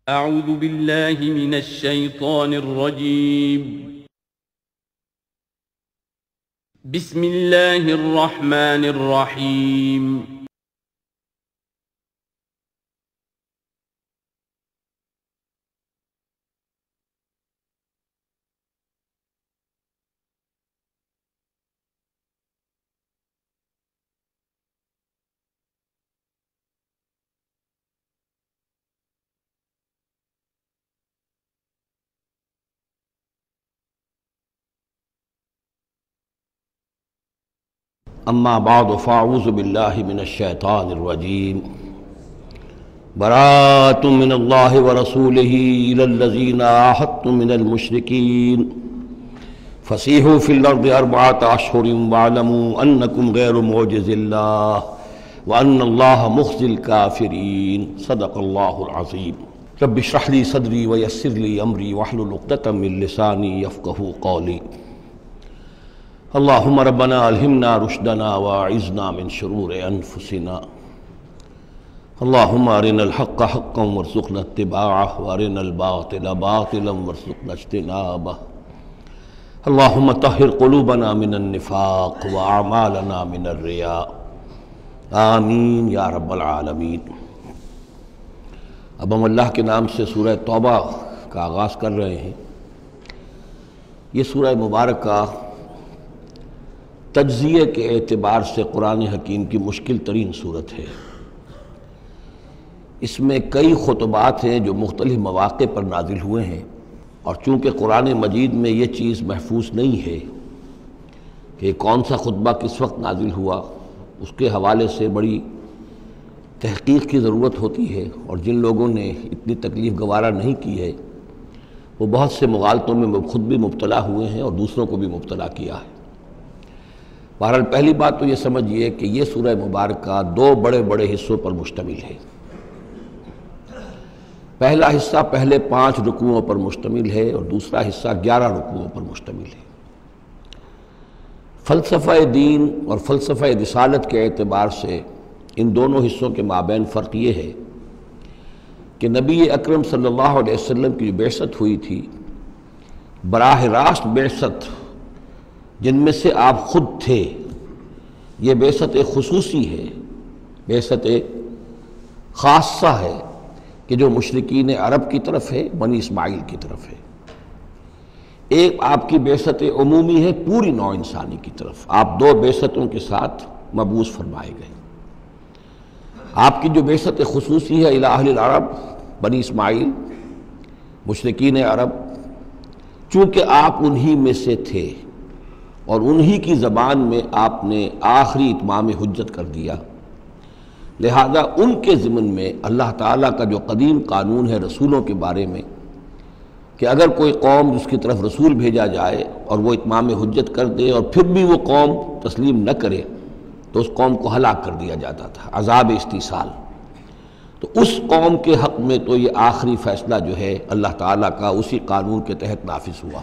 أعوذ بالله من الشيطان الرجيم. بسم الله الرحمن الرحيم. اما بعد فاعوذ باللہ من الشیطان الرجیم براۃ من اللہ ورسولہ الی الذین عاہدتم من المشرکین فسیحوا فی الارض اربعۃ اشہر واعلموا انکم غیر معجز اللہ وان اللہ مخزی الکافرین صدق اللہ العظیم رب اشرح لی صدری ویسر لی امری واحلل عقدۃ من لسانی یفقہوا قولی اللہم ربنا الہمنا رشدنا واعذنا من شرور انفسنا اللہم ارنا الحق حقا وارزقنا اتباعہ وارنا الباطل باطلا وارزقنا اجتنابہ اللہم طہر قلوبنا من النفاق واعمالنا من الرياء آمین یا رب العالمین۔ اب ہم اللہ کے نام سے سورہ توبہ کا آغاز کر رہے ہیں۔ یہ سورہ مبارکہ تجزیے کے اعتبار سے قرآن حکیم کی مشکل ترین صورت ہے۔ اس میں کئی خطبات ہیں جو مختلف مواقع پر نازل ہوئے ہیں، اور چونکہ قرآن مجید میں یہ چیز محفوظ نہیں ہے کہ کون سا خطبہ کس وقت نازل ہوا، اس کے حوالے سے بڑی تحقیق کی ضرورت ہوتی ہے، اور جن لوگوں نے اتنی تکلیف گوارا نہیں کی ہے وہ بہت سے مغالطوں میں خود بھی مبتلا ہوئے ہیں اور دوسروں کو بھی مبتلا کیا ہے۔ بہرحال پہلی بات تو یہ سمجھیے کہ یہ سورہ مبارکہ دو بڑے بڑے حصوں پر مشتمل ہے۔ پہلا حصہ پہلے 5 رکوعوں پر مشتمل ہے اور دوسرا حصہ 11 رکوعوں پر مشتمل ہے۔ فلسفہ دین اور فلسفہ رسالت کے اعتبار سے ان دونوں حصوں کے مابین فرق یہ ہے کہ نبی اکرم صلی اللہ علیہ وسلم کی جو بعثت ہوئی تھی، براہ راست بعثت جن میں سے آپ خود تھے، یہ بعثت خصوصی ہے، بعثت خاصہ ہے کہ جو مشرکین عرب کی طرف ہے، بنی اسماعیل کی طرف ہے۔ ایک آپ کی بعثت عمومی ہے پوری نوع انسانی کی طرف۔ آپ 2 بعثتوں کے ساتھ مبعوث فرمائے گئے۔ آپ کی جو بعثت خصوصی ہے الی اہل العرب، بنی اسماعیل، مشرکین عرب، چونکہ آپ انہی میں سے تھے اور انہی کی زبان میں آپ نے آخری اتمام حجت کر دیا، لہذا ان کے ضمن میں اللہ تعالیٰ کا جو قدیم قانون ہے رسولوں کے بارے میں کہ اگر کوئی قوم جس کی طرف رسول بھیجا جائے اور وہ اتمام حجت کر دے اور پھر بھی وہ قوم تسلیم نہ کرے تو اس قوم کو ہلاک کر دیا جاتا تھا، عذاب استیصال۔ تو اس قوم کے حق میں تو یہ آخری فیصلہ جو ہے اللہ تعالیٰ کا اسی قانون کے تحت نافذ ہوا۔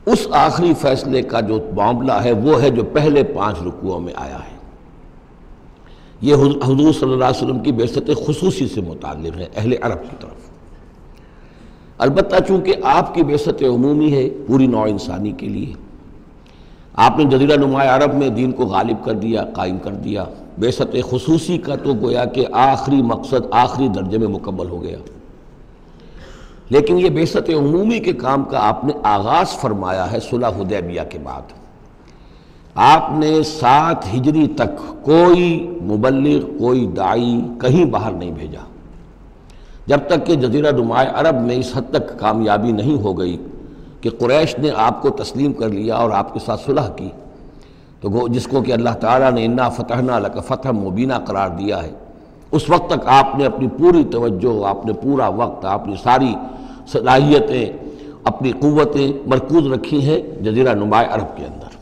اس آخری فیصلے کا جو معاملہ ہے وہ ہے جو پہلے 5 رکوعوں میں آیا ہے۔ یہ حضور صلی اللہ علیہ وسلم کی بعثت خصوصی سے متعلق ہے اہل عرب کی طرف۔ البتہ چونکہ آپ کی بعثت عمومی ہے پوری نوع انسانی کے لیے، آپ نے جزیرہ نما عرب میں دین کو غالب کر دیا، قائم کر دیا۔ بعثت خصوصی کا تو گویا کہ آخری مقصد آخری درجے میں مکمل ہو گیا، لیکن یہ بعثت عمومی کے کام کا آپ نے آغاز فرمایا ہے صلح حدیبیہ کے بعد۔ آپ نے 7 ہجری تک کوئی مبلغ، کوئی داعی کہیں باہر نہیں بھیجا، جب تک کہ جزیرہ نما عرب میں اس حد تک کامیابی نہیں ہو گئی کہ قریش نے آپ کو تسلیم کر لیا اور آپ کے ساتھ صلح کی، تو جس کو کہ اللہ تعالیٰ نے انا فتحنا لک فتحا مبینہ قرار دیا ہے، اس وقت تک آپ نے اپنی پوری توجہ، آپ نے پورا وقت، اپنی ساری صلاحیتیں، اپنی قوتیں مرکوز رکھی ہیں جزیرہ نما عرب کے اندر۔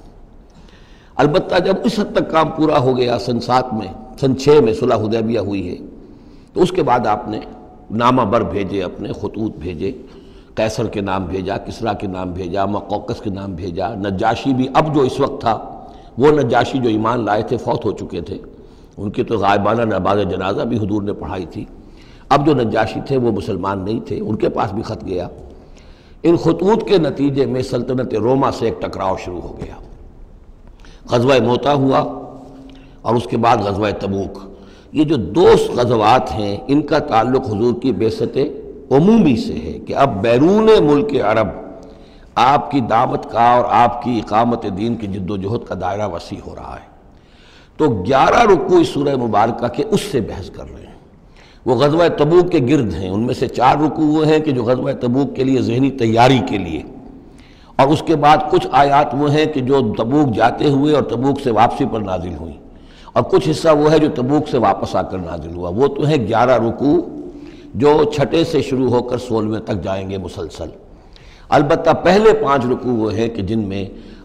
البتہ جب اس حد تک کام پورا ہو گیا سن 7 میں، سن 6 میں صلح حدیبیہ ہوئی ہے، تو اس کے بعد آپ نے نامہ بر بھیجے، اپنے خطوط بھیجے، قیصر کے نام بھیجا، کسریٰ کے نام بھیجا، مقوقس کے نام بھیجا، نجاشی بھی اب جو اس وقت تھا، وہ نجاشی جو ایمان لائے تھے فوت ہو چکے تھے، ان کی تو غائبانہ نماز جنازہ بھی حضور نے پڑھائی تھی۔ اب جو نجاشی تھے وہ مسلمان نہیں تھے، ان کے پاس بھی خط گیا۔ ان خطوط کے نتیجے میں سلطنت روما سے ایک ٹکراؤ شروع ہو گیا۔ غزوہ موتا ہوا اور اس کے بعد غزوہ تبوک۔ یہ جو دو غزوات ہیں ان کا تعلق حضور کی بعثت عمومی سے ہے کہ اب بیرون ملک عرب آپ کی دعوت کا اور آپ کی اقامت دین کی جد و جہد کا دائرہ وسیع ہو رہا ہے۔ تو 11 رکوع اس سورہ مبارکہ کے اس سے بحث کر رہے ہیں، وہ غزوہ تبوک کے گرد ہیں۔ ان میں سے 4 رکوع وہ ہیں کہ جو غزوہ تبوک کے لیے ذہنی تیاری کے لیے، اور اس کے بعد کچھ آیات وہ ہیں کہ جو تبوک جاتے ہوئے اور تبوک سے واپسی پر نازل ہوئیں، اور کچھ حصہ وہ ہے جو تبوک سے واپس آ کر نازل ہوا۔ وہ تو ہیں 11 رکوع جو 6 سے شروع ہو کر 16 تک جائیں گے مسلسل۔ البتہ پہلے 5 رکوع وہ ہیں کہ جن میں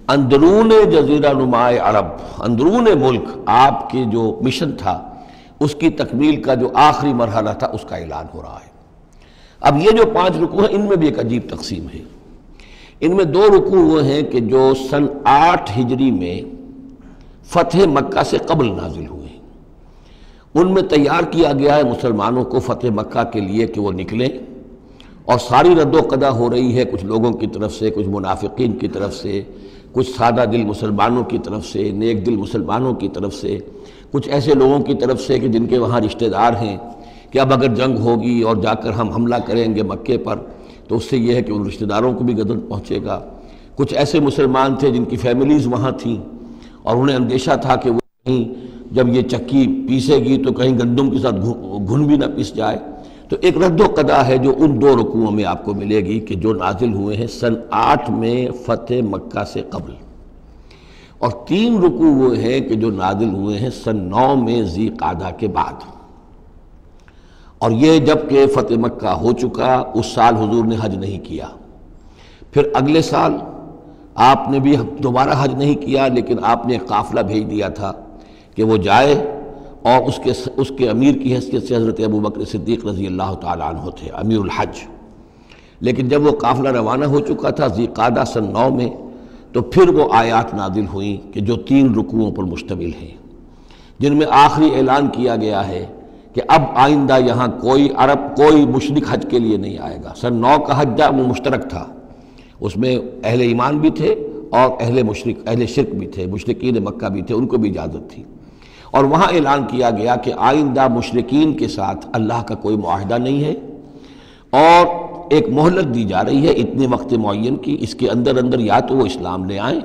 اندرون جزیرہ نما عرب، اندرون ملک آپ کے جو مشن تھا اس کی تکمیل کا جو آخری مرحلہ تھا اس کا اعلان ہو رہا ہے۔ اب یہ جو 5 رکوع ہیں ان میں بھی ایک عجیب تقسیم ہے۔ ان میں 2 رکوع وہ ہیں کہ جو سن 8 ہجری میں فتح مکہ سے قبل نازل ہوئے ہیں۔ ان میں تیار کیا گیا ہے مسلمانوں کو فتح مکہ کے لیے کہ وہ نکلیں، اور ساری رد و قدا ہو رہی ہے کچھ لوگوں کی طرف سے، کچھ منافقین کی طرف سے، کچھ سادہ دل مسلمانوں کی طرف سے، نیک دل مسلمانوں کی طرف سے، کچھ ایسے لوگوں کی طرف سے کہ جن کے وہاں رشتہ دار ہیں کہ اب اگر جنگ ہوگی اور جا کر ہم حملہ کریں گے مکے پر تو اس سے یہ ہے کہ ان رشتہ داروں کو بھی غضب پہنچے گا۔ کچھ ایسے مسلمان تھے جن کی فیملیز وہاں تھیں اور انہیں اندیشہ تھا کہ وہ کہیں جب یہ چکی پیسے گی تو کہیں گندم کے ساتھ گھن بھی نہ پیس جائے۔ تو ایک رد و قدا ہے جو ان 2 رکوعوں میں آپ کو ملے گی کہ جو نازل ہوئے ہیں سن 8 میں فتح مکہ سے قبل، اور 3 رکوع وہ ہیں کہ جو نازل ہوئے ہیں سن 9 میں ذی قعدہ کے بعد۔ اور یہ جب کہ فتح مکہ ہو چکا، اس سال حضور نے حج نہیں کیا، پھر اگلے سال آپ نے بھی دوبارہ حج نہیں کیا، لیکن آپ نے ایک قافلہ بھیج دیا تھا کہ وہ جائے، اور اس کے امیر کی حیثیت سے حضرت ابوبکر صدیق رضی اللہ تعالیٰ عنہ تھے امیر الحج۔ لیکن جب وہ قافلہ روانہ ہو چکا تھا ذی قعدہ سن 9 میں، تو پھر وہ آیات نازل ہوئیں کہ جو 3 رکوعوں پر مشتمل ہیں، جن میں آخری اعلان کیا گیا ہے کہ اب آئندہ یہاں کوئی عرب، کوئی مشرک حج کے لیے نہیں آئے گا۔ سن 9 کا حج وہ مشترک تھا، اس میں اہل ایمان بھی تھے اور اہل شرک بھی تھے، مشرکین مکہ بھی تھے، ان کو بھی اجازت تھی۔ اور وہاں اعلان کیا گیا کہ آئندہ مشرکین کے ساتھ اللہ کا کوئی معاہدہ نہیں ہے، اور ایک مہلت دی جا رہی ہے اتنے وقت معین کی، اس کے اندر یا تو وہ اسلام لے آئیں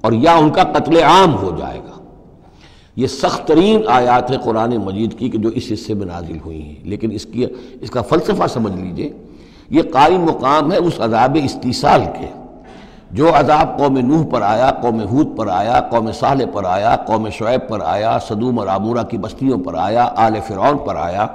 اور یا ان کا قتل عام ہو جائے گا۔ یہ سخت ترین آیات ہے قرآن مجید کی کہ جو اس حصے میں نازل ہوئی ہیں، لیکن اس کا فلسفہ سمجھ لیجئے، یہ قائم مقام ہے اس عذاب استیصال کے، جو عذاب قوم نوح پر آیا، قوم ہود پر آیا، قوم صالح پر آیا، قوم شعیب پر آیا، سدوم اور عمورہ کی بستیوں پر آیا، آل فرعون پر آیا،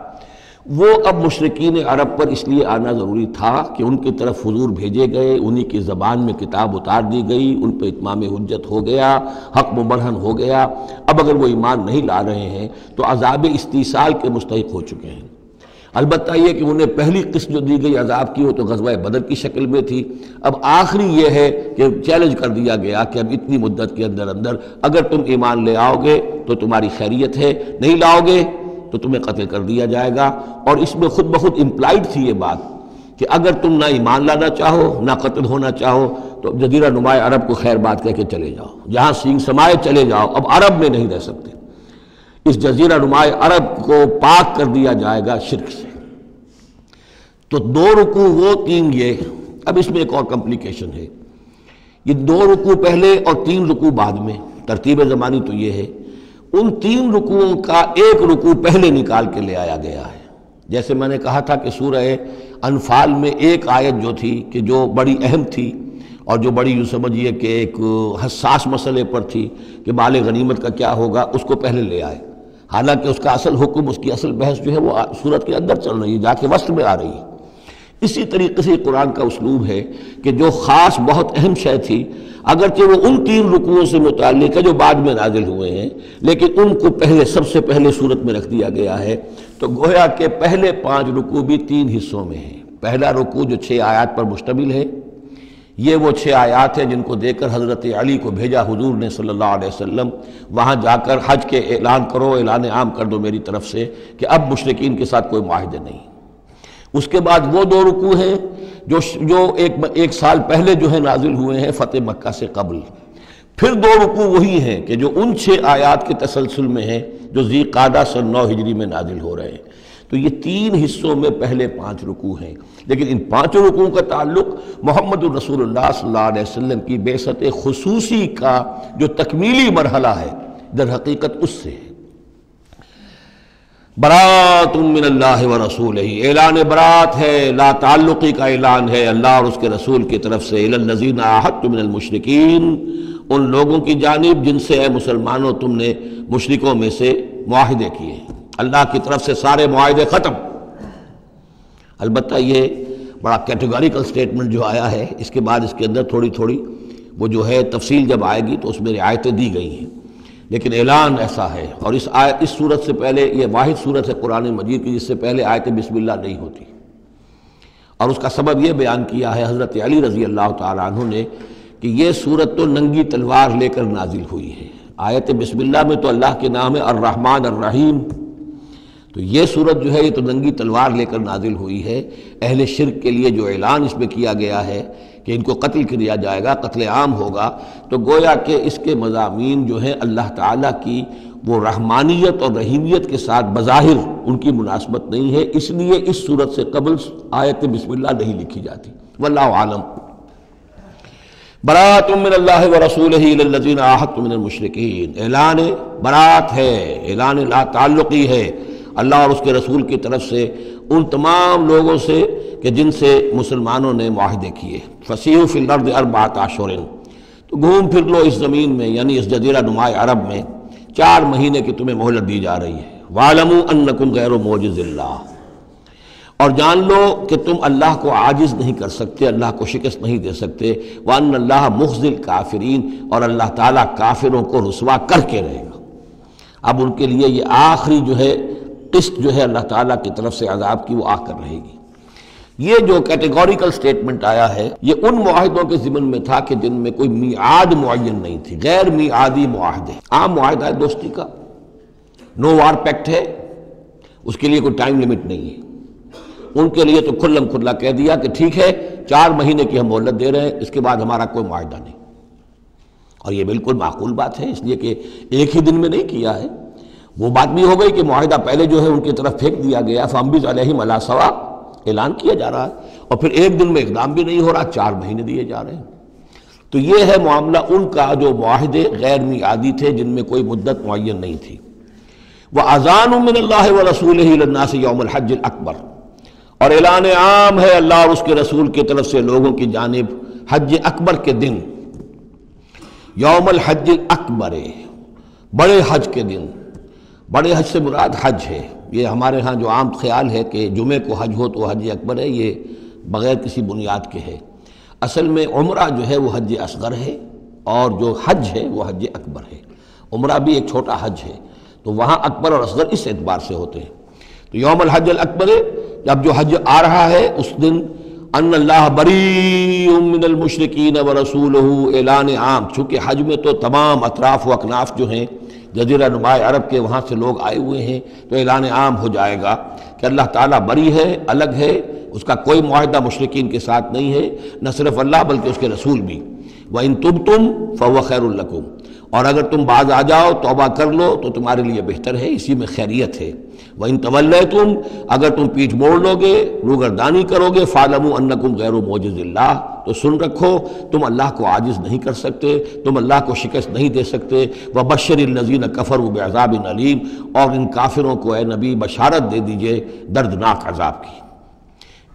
وہ اب مشرکین عرب پر اس لیے آنا ضروری تھا کہ ان کی طرف حضور بھیجے گئے، انہی کی زبان میں کتاب اتار دی گئی، ان پہ اتمام حجت ہو گیا، حق مبرہن ہو گیا۔ اب اگر وہ ایمان نہیں لا رہے ہیں تو عذاب استیصال کے مستحق ہو چکے ہیں۔ البتہ یہ کہ انہیں پہلی قسط جو دی گئی عذاب کی وہ تو غزوہ بدر کی شکل میں تھی، اب آخری یہ ہے کہ چیلنج کر دیا گیا کہ اب اتنی مدت کے اندر اگر تم ایمان لے آؤ گے تو تمہاری خیریت ہے، نہیں لاؤ گے تو تمہیں قتل کر دیا جائے گا۔ اور اس میں خود بخود امپلائڈ تھی یہ بات کہ اگر تم نہ ایمان لانا چاہو نہ قتل ہونا چاہو تو جزیرہ نما عرب کو خیر بات کہہ کے چلے جاؤ، جہاں سینگ سمائے چلے جاؤ، اب عرب میں نہیں رہ سکتے۔ اس جزیرہ نما عرب کو پاک کر دیا جائے گا شرک سے۔ تو 2 رکوع وہ 3 یہ، اب اس میں ایک اور کمپلیکیشن ہے، یہ 2 رکوع پہلے اور 3 رکوع بعد میں، ترتیب زمانی تو یہ ہے، ان 3 رکوعوں کا ایک رکوع پہلے نکال کے لے آیا گیا ہے۔ جیسے میں نے کہا تھا کہ سورہ انفال میں ایک آیت جو تھی کہ جو بڑی اہم تھی اور جو بڑی یوں سمجھیے کہ ایک حساس مسئلے پر تھی کہ مال غنیمت کا کیا ہوگا، اس کو پہلے لے آئے، حالانکہ اس کا اصل حکم، اس کی اصل بحث جو ہے وہ سورت کے اندر چل رہی ہے، جا کے وسط میں آ رہی ہے۔ اسی طریقے سے قرآن کا اسلوب ہے کہ جو خاص بہت اہم شے تھی، اگرچہ وہ ان 3 رکوعوں سے متعلق ہے جو بعد میں نازل ہوئے ہیں، لیکن ان کو پہلے سب سے پہلے صورت میں رکھ دیا گیا ہے۔ تو گویا کہ پہلے 5 رکوع بھی 3 حصوں میں ہیں۔ پہلا رکوع جو 6 آیات پر مشتمل ہے، یہ وہ 6 آیات ہیں جن کو دے کر حضرت علی کو بھیجا حضور نے صلی اللہ علیہ وسلم، وہاں جا کر حج کے اعلان کرو، اعلان عام کر دو میری طرف سے کہ اب مشرکین کے ساتھ کوئی معاہدے نہیں۔ اس کے بعد وہ 2 رکوع ہیں جو ایک سال پہلے جو ہے نازل ہوئے ہیں فتح مکہ سے قبل. پھر 2 رکوع وہی ہیں کہ جو ان 6 آیات کے تسلسل میں ہیں جو ذی قعدہ سن 9 ہجری میں نازل ہو رہے ہیں. تو یہ 3 حصوں میں پہلے 5 رکوع ہیں، لیکن ان 5 رکوعوں کا تعلق محمد الرسول اللہ صلی اللہ علیہ وسلم کی بعثت خصوصی کا جو تکمیلی مرحلہ ہے در حقیقت اس سے ہے. برات من اللہ ورسولہ، اعلان برات ہے، لا تعلقی کا اعلان ہے اللہ اور اس کے رسول کی طرف سے. الی الذین عاہدتم من المشرکین، ان لوگوں کی جانب جن سے اے مسلمانوں تم نے مشرکوں میں سے معاہدے کیے. اللہ کی طرف سے سارے معاہدے ختم. البتہ یہ بڑا کیٹیگوریکل سٹیٹمنٹ جو آیا ہے، اس کے بعد اس کے اندر تھوڑی تھوڑی وہ جو ہے تفصیل جب آئے گی تو اس میں رعایتیں دی گئی ہیں، لیکن اعلان ایسا ہے. اور اس صورت سے پہلے، یہ واحد صورت ہے قرآن مجید کی جس سے پہلے آیت بسم اللہ نہیں ہوتی، اور اس کا سبب یہ بیان کیا ہے حضرت علی رضی اللہ تعالیٰ عنہ نے کہ یہ صورت تو ننگی تلوار لے کر نازل ہوئی ہے. آیت بسم اللہ میں تو اللہ کے نام ہے الرحمن الرحیم، تو یہ صورت جو ہے یہ تو ننگی تلوار لے کر نازل ہوئی ہے. اہل شرک کے لیے جو اعلان اس میں کیا گیا ہے کہ ان کو قتل کیا جائے گا، قتل عام ہوگا، تو گویا کہ اس کے مضامین جو ہیں اللہ تعالیٰ کی وہ رحمانیت اور رحیمیت کے ساتھ بظاہر ان کی مناسبت نہیں ہے، اس لیے اس صورت سے قبل آیت بسم اللہ نہیں لکھی جاتی. واللہ عالم. برات من اللہ ورسولہ الی الذین عاہدتم من المشرکین، اعلان برات ہے، اعلان لا تعلقی ہے اللہ اور اس کے رسول کی طرف سے ان تمام لوگوں سے کہ جن سے مسلمانوں نے معاہدے کیے. فسیحوا فی الارض 4 اشہر، تو گھوم پھر لو اس زمین میں، یعنی اس جزیرہ نما عرب میں 4 مہینے کی تمہیں مہلت دی جا رہی ہے. وَاعْلَمُوا أَنَّكُمْ غَيْرُ مُعْجِزِ اللَّهِ، اور جان لو کہ تم اللہ کو عاجز نہیں کر سکتے، اللہ کو شکست نہیں دے سکتے. وَأَنَّ اللَّهَ مُخْزِي الْكَافِرِينَ، اور اللہ تعالیٰ کافروں کو رسوا کر کے رہے گا. اب ان کے لیے یہ آخری جو ہے قسط جو ہے اللہ تعالیٰ کی طرف سے عذاب کی وہ آ کر رہے گی. یہ جو کیٹیگوریکل سٹیٹمنٹ آیا ہے یہ ان معاہدوں کے ضمن میں تھا کہ جن میں کوئی میعاد معین نہیں تھی، غیر میعادی معاہدے. عام معاہدہ ہے دوستی کا، نو وار پیکٹ ہے، اس کے لیے کوئی ٹائم لمٹ نہیں ہے. ان کے لیے تو کھلم کھلا کہہ دیا کہ ٹھیک ہے 4 مہینے کی ہم مہلت دے رہے ہیں، اس کے بعد ہمارا کوئی معاہدہ نہیں. اور یہ بالکل معقول بات ہے، اس لیے کہ ایک ہی دن میں نہیں کیا ہے. وہ بات بھی ہو گئی کہ معاہدہ پہلے جو ہے ان کی طرف پھینک دیا گیا، فَأَنبِذْ عَلَيْهِمْ عَلَىٰ سَوَاءٍ، اعلان کیا جا رہا ہے، اور پھر ایک دن میں اقدام بھی نہیں ہو رہا، 4 مہینے دیے جا رہے ہیں. تو یہ ہے معاملہ ان کا جو معاہدے غیر میعادی تھے جن میں کوئی مدت معین نہیں تھی. وَأَذَانٌ مِّنَ اللَّهِ وَرَسُولِهِ إِلَى النَّاسِ يَوْمَ الْحَجِّ الْأَكْبَرِ، اور اعلان عام ہے اللہ اور اس کے رسول کی طرف سے لوگوں کی جانب حج اکبر کے دن. یوم الحج الاکبر، بڑے حج کے دن. بڑے حج سے مراد حج ہے. یہ ہمارے ہاں جو عام خیال ہے کہ جمعے کو حج ہو تو حج اکبر ہے، یہ بغیر کسی بنیاد کے ہے. اصل میں عمرہ جو ہے وہ حج اصغر ہے، اور جو حج ہے وہ حج اکبر ہے. عمرہ بھی ایک چھوٹا حج ہے، تو وہاں اکبر اور اصغر اس اعتبار سے ہوتے ہیں. تو یوم الحج الاکبر، جب جو حج آ رہا ہے اس دن ان اللہ بریء من المشرکین ورسولہ، اعلان عام. چونکہ حج میں تو تمام اطراف و اکناف جو ہیں جزیرہ نما عرب کے وہاں سے لوگ آئے ہوئے ہیں، تو اعلان عام ہو جائے گا کہ اللہ تعالیٰ بری ہے، الگ ہے، اس کا کوئی معاہدہ مشرکین کے ساتھ نہیں ہے، نہ صرف اللہ بلکہ اس کے رسول بھی. وَإِن تُبْتُمْ فَهُوَ خَيْرٌ لَكُمْ، اور اگر تم باز آ جاؤ، توبہ کر لو تو تمہارے لیے بہتر ہے، اسی میں خیریت ہے. وَإِن تَوَلَّيْتُمْ، اگر تم پیٹھ موڑ لو گے، روگردانی کرو گے، فَاعْلَمُوا أَنَّكُمْ غَيْرُ مُعْجِزِ اللَّهِ، تو سن رکھو تم اللہ کو عاجز نہیں کر سکتے، تم اللہ کو شکست نہیں دے سکتے. وَبَشِّرِ الَّذِينَ كَفَرُوا بِعَذَابٍ أَلِيمٍ، اور ان کافروں کو اے نبی بشارت دے دیجئے دردناک عذاب کی.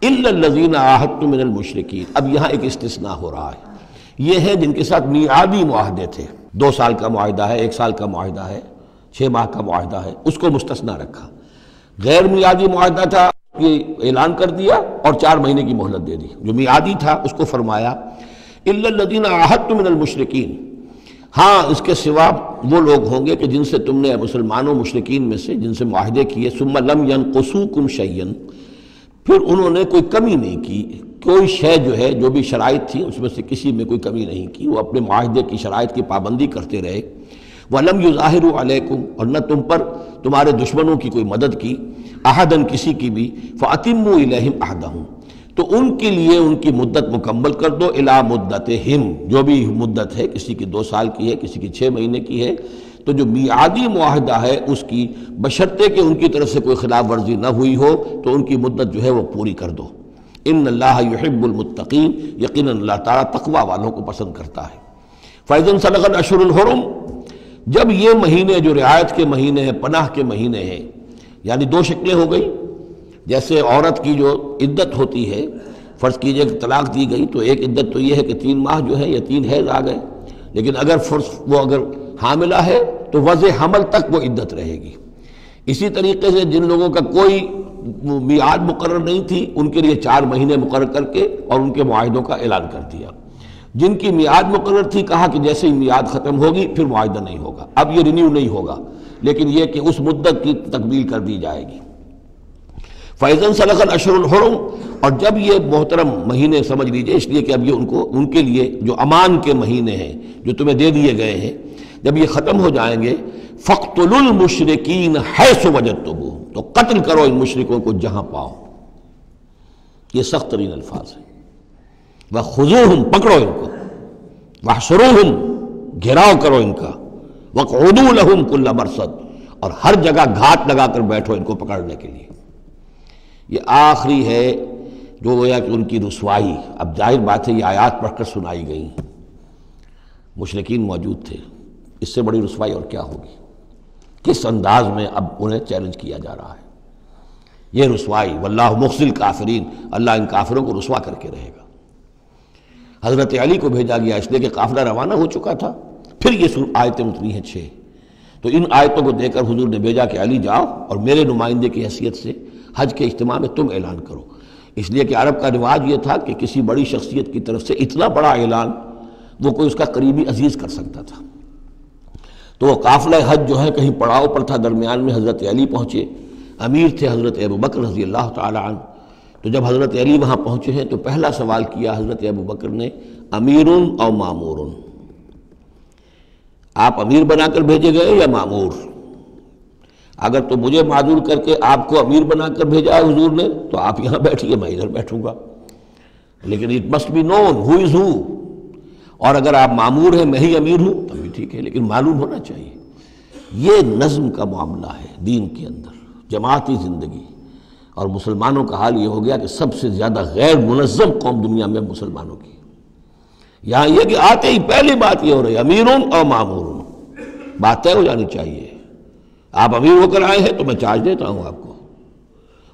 إِلَّا الَّذِينَ عَاهَدتُّم مِّنَ الْمُشْرِكِينَ، اب یہاں ایک استثناء ہو رہا ہے. یہ ہے جن کے ساتھ میعادی معاہدے تھے، 2 سال کا معاہدہ ہے، 1 سال کا معاہدہ ہے، 6 ماہ کا معاہدہ ہے، اس کو مستثنیٰ رکھا. غیر میعادی معاہدہ تھا، یہ اعلان کر دیا اور 4 مہینے کی مہلت دے دی. جو میعادی تھا اس کو فرمایا الا الذین عاہدتم من المشرکین، ہاں اس کے سوا وہ لوگ ہوں گے کہ جن سے تم نے مسلمانوں مشرکین میں سے جن سے معاہدے کیے. ثم لم ینقصوکم شیئا، پھر انہوں نے کوئی کمی نہیں کی، کوئی شے جو ہے جو بھی شرائط تھی اس میں سے کسی میں کوئی کمی نہیں کی، وہ اپنے معاہدے کی شرائط کی پابندی کرتے رہے. وَلَمْ يُظَاهِرُوا عَلَيْكُمْ، اور نہ تم پر تمہارے دشمنوں کی کوئی مدد کی. احدن کسی کی بھی فاتموا الیہم عہدہم تو ان کے لیے ان کی مدت مکمل کر دو، الی مدتہم جو بھی مدت ہے، کسی کی 2 سال کی ہے، کسی کی 6 مہینے کی ہے، تو جو میعادی معاہدہ ہے اس کی بشرطے کہ ان کی طرف سے کوئی خلاف ورزی نہ ہوئی ہو تو ان کی مدت جو ہے وہ پوری کر دو۔ ان اللہ یحب المتقین، یقیناً اللہ تعالیٰ تقوی والوں کو پسند کرتا ہے۔ فَإِذَا انسلخ الاشہر الحرم، جب یہ مہینے جو رعایت کے مہینے ہیں، پناہ کے مہینے ہیں، یعنی 2 شکلیں ہو گئی، جیسے عورت کی جو عدت ہوتی ہے، فرض کیجئے کہ طلاق دی گئی تو ایک عدت تو یہ ہے کہ 3 ماہ جو ہے یا 3 حیض آ گئے، لیکن اگر وہ اگر حاملہ ہے تو وضع حمل تک وہ عدت رہے گی۔ اسی طریقے سے جن لوگوں کا کوئی میعاد مقرر نہیں تھی ان کے لیے 4 مہینے مقرر کر کے اور ان کے معاہدوں کا اعلان کر دیا۔ جن کی میعاد مقرر تھی کہا کہ جیسے ہی میعاد ختم ہوگی پھر معاہدہ نہیں ہوگا، اب یہ رینیو نہیں ہوگا، لیکن یہ کہ اس مدت کی تکمیل کر دی جائے گی۔ فَإِذَا انسلخ الاشہر الحرم، اور جب یہ محترم مہینے سمجھ لیجئے، اس لیے کہ اب یہ ان کے لیے جو امان کے مہینے ہیں جو تمہیں دے دیے گئے ہیں، جب یہ ختم ہو جائیں گے فَاقْتُلُوا الْمُشْرِكِينَ حَيْثُ وَجَدتُّمُوهُمْ، تو قتل کرو ان مشرکوں کو جہاں پاؤ۔ یہ سخت ترین الفاظ ہیں۔ وَخُذُوهُمْ، پکڑو ان کو، وَاحْصُرُوهُمْ، گھیراؤ کرو ان کا، وَاقْعُدُوا لَهُمْ كُلَّ مَرْصَدٍ، اور ہر جگہ گھات لگا کر بیٹھو ان کو پکڑنے کے لیے۔ یہ آخری ہے جو گویا کہ ان کی رسوائی، اب ظاہر بات ہے یہ آیات پڑھ کر سنائی گئیں، مشرکین موجود تھے، اس سے بڑی رسوائی اور کیا ہوگی؟ کس انداز میں اب انہیں چیلنج کیا جا رہا ہے؟ یہ رسوائی، واللہ مخزی الکافرین، اللہ ان کافروں کو رسوا کر کے رہے گا۔ حضرت علی کو بھیجا گیا اس لیے کہ قافلہ روانہ ہو چکا تھا، پھر یہ آیتیں اتری ہیں 6، تو ان آیتوں کو دے کر حضور نے بھیجا کہ علی جاؤ اور میرے نمائندے کی حیثیت سے حج کے اجتماع میں تم اعلان کرو، اس لیے کہ عرب کا رواج یہ تھا کہ کسی بڑی شخصیت کی طرف سے اتنا بڑا اعلان وہ کوئی اس کا قریبی عزیز کر سکتا تھا۔ تو وہ قافلہ حج جو ہے کہیں پڑاؤ پر تھا، درمیان میں حضرت علی پہنچے، امیر تھے حضرت ابوبکر رضی اللہ تعالی عنہ، تو جب حضرت علی وہاں پہنچے ہیں تو پہلا سوال کیا حضرت ابوبکر نے، امیر او مامور، آپ امیر بنا کر بھیجے گئے یا مامور؟ اگر تو مجھے معذور کر کے آپ کو امیر بنا کر بھیجا ہے حضور نے تو آپ یہاں بیٹھیے، میں ادھر بیٹھوں گا، لیکن اٹ مسٹ بی نون ہو از ہو، اور اگر آپ مامور ہیں میں ہی امیر ہوں تب بھی ٹھیک ہے، لیکن معلوم ہونا چاہیے۔ یہ نظم کا معاملہ ہے دین کے اندر، جماعتی زندگی، اور مسلمانوں کا حال یہ ہو گیا کہ سب سے زیادہ غیر منظم قوم دنیا میں مسلمانوں کی۔ یہاں یہ کہ آتے ہی پہلی بات یہ ہو رہی ہے امیر اور مامور، بات طے ہو جانی چاہیے، آپ امیر ہو کر آئے ہیں تو میں چارج دیتا ہوں آپ کو،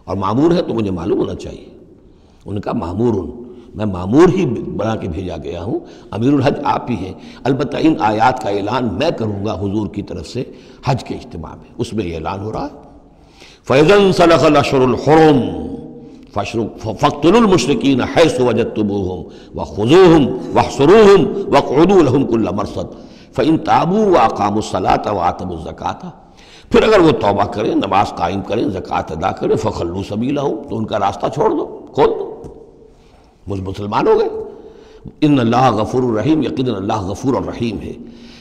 اور مامور ہے تو مجھے معلوم ہونا چاہیے۔ ان کا مامور، میں مامور ہی بنا کے بھیجا گیا ہوں، امیر الحج آپ ہی ہیں، البتہ ان آیات کا اعلان میں کروں گا حضور کی طرف سے حج کے اجتماع میں، اس میں یہ اعلان ہو رہا ہے۔ فَإِذَا انسَلَخَ الْأَشْهُرُ الْحُرُمُ فَاقْتُلُوا الْمُشْرِكِينَ حَيْثُ وَجَدتُّمُوهُمْ وَخُذُوهُمْ وَاحْصُرُوهُمْ وَاقْعُدُوا لَهُمْ كُلَّ مَرْصَدٍ فَإِن تَابُوا وَأَقَامُوا الصَّلَاةَ وَآتَوُا الزَّكَاةَ، پھر اگر وہ توبہ کریں، نماز قائم کریں، زکوٰۃ ادا کریں، فَخَلُّوا سَبِيلَهُمْ، تو ان کا راستہ چھوڑ دو، کھول دو، مسلمان ہو گئے۔ ان اللہ غفور الرحیم، یقیناً اللہ غفور الرحیم ہے۔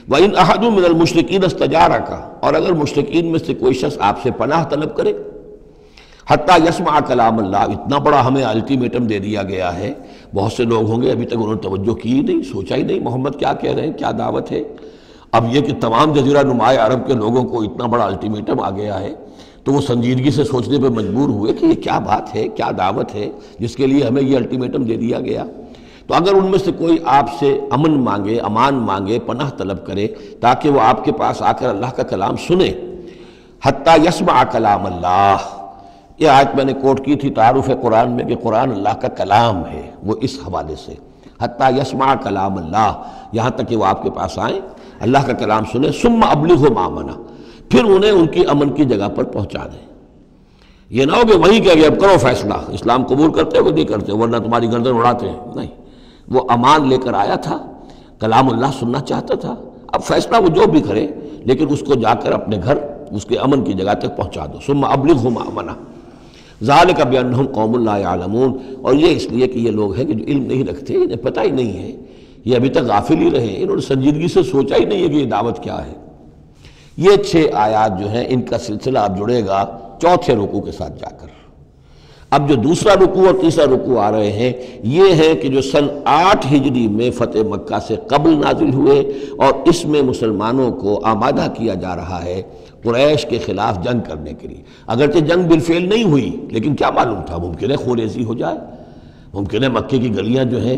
وَإِنْ أَحَدٌ مِّنَ الْمُشْرِكِينَ اسْتَجَارَكَ، اور اگر مشرکین میں سے کوئی شخص آپ سے پناہ طلب کرے، حتیٰ یسمع کلام اللہ، اتنا بڑا ہمیں الٹیمیٹم دے دیا گیا ہے، بہت سے لوگ ہوں گے ابھی تک انہوں نے توجہ کی ہی نہیں، سوچا ہی نہیں محمد کیا کہہ رہے ہیں، کیا دعوت ہے۔ اب یہ کہ تمام جزیرہ نماء عرب کے لوگوں کو اتنا بڑا الٹیمیٹم آ گیا ہے تو وہ سنجیدگی سے سوچنے پہ مجبور ہوئے کہ یہ کیا بات ہے، کیا دعوت ہے جس کے لیے ہمیں یہ الٹیمیٹم دے دیا گیا۔ تو اگر ان میں سے کوئی آپ سے امن مانگے، امان مانگے، پناہ طلب کرے تاکہ وہ آپ کے پاس آ کر اللہ کا کلام سنے، حتیٰ یسمع کلام اللہ، یہ آیت میں نے کوٹ کی تھی تعارف قرآن میں کہ قرآن اللہ کا کلام ہے، وہ اس حوالے سے حتیٰ یسمع کلام اللہ، یہاں تک کہ وہ آپ کے پاس آئیں، اللہ کا کلام سنیں، ثم ابلغہ مامنا، پھر انہیں ان کی امن کی جگہ پر پہنچا دیں۔ یہ نہ ہو کہ وہیں کہہ گئے اب کرو فیصلہ، اسلام قبول کرتے ہو کہ نہیں کرتے، ورنہ تمہاری گردن اڑاتے ہیں، نہیں، وہ امان لے کر آیا تھا، کلام اللہ سننا چاہتا تھا، اب فیصلہ وہ جو بھی کرے لیکن اس کو جا کر اپنے گھر اس کے امن کی جگہ تک پہنچا دو۔ ثم ابلغہ مامنا ذالک بانہم قوم لا یعلمون، اور یہ اس لیے کہ یہ لوگ ہیں کہ جو علم نہیں رکھتے، انہیں پتہ ہی نہیں ہے، یہ ابھی تک غافل ہی رہے، انہوں نے سنجیدگی سے سوچا ہی نہیں ہے کہ یہ دعوت کیا ہے۔ یہ 6 آیات جو ہیں ان کا سلسلہ اب جڑے گا چوتھے رکوع کے ساتھ جا کر۔ اب جو دوسرا رکوع اور تیسرا رکوع آ رہے ہیں یہ ہیں کہ جو سن 8 ہجری میں فتح مکہ سے قبل نازل ہوئے، اور اس میں مسلمانوں کو آمادہ کیا جا رہا ہے قریش کے خلاف جنگ کرنے کے لیے۔ اگرچہ جنگ بالفعل نہیں ہوئی لیکن کیا معلوم تھا، ممکن ہے خون ریزی ہو جائے، ممکن ہے مکے کی گلیاں جو ہیں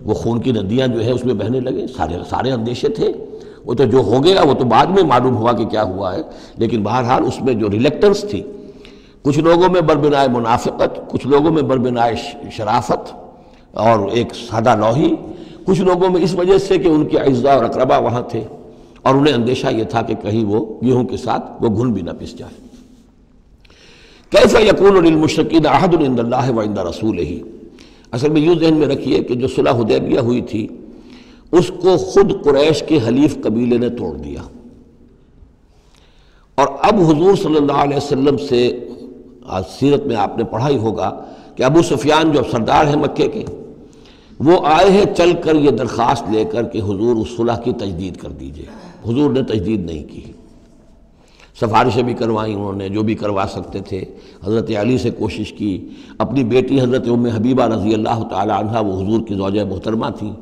وہ خون کی ندیاں جو ہیں اس میں بہنے لگے، سارے اندیشے تھے۔ وہ تو جو ہو گیا وہ تو بعد میں معلوم ہوا کہ کیا ہوا ہے، لیکن بہرحال اس میں جو ریلیکٹنس تھی، کچھ لوگوں میں بربنائے منافقت، کچھ لوگوں میں بربنائے شرافت اور ایک سادہ لوحی، کچھ لوگوں میں اس وجہ سے کہ ان کے اعزاء اور اقربا وہاں تھے اور انہیں اندیشہ یہ تھا کہ کہیں وہ گیہوں کے ساتھ وہ گھن بھی نہ پس جائے۔ کیف یکون للمشرکین عہد عند اللہ وعند رسولہ، اصل میں یوں ذہن میں رکھیے کہ جو صلح حدیبیہ ہوئی تھی اس کو خود قریش کے حلیف قبیلے نے توڑ دیا، اور اب حضور صلی اللہ علیہ وسلم سے سیرت میں آپ نے پڑھا ہی ہوگا کہ ابو سفیان جو سردار ہیں مکے کے، وہ آئے ہیں چل کر یہ درخواست لے کر کہ حضور اس صلح کی تجدید کر دیجئے۔ حضور نے تجدید نہیں کی، سفارشیں بھی کروائیں انہوں نے جو بھی کروا سکتے تھے، حضرت علی سے کوشش کی، اپنی بیٹی حضرت ام حبیبہ رضی اللہ تعالی عنہ وہ حضور کی زوجہ محترمہ تھیں،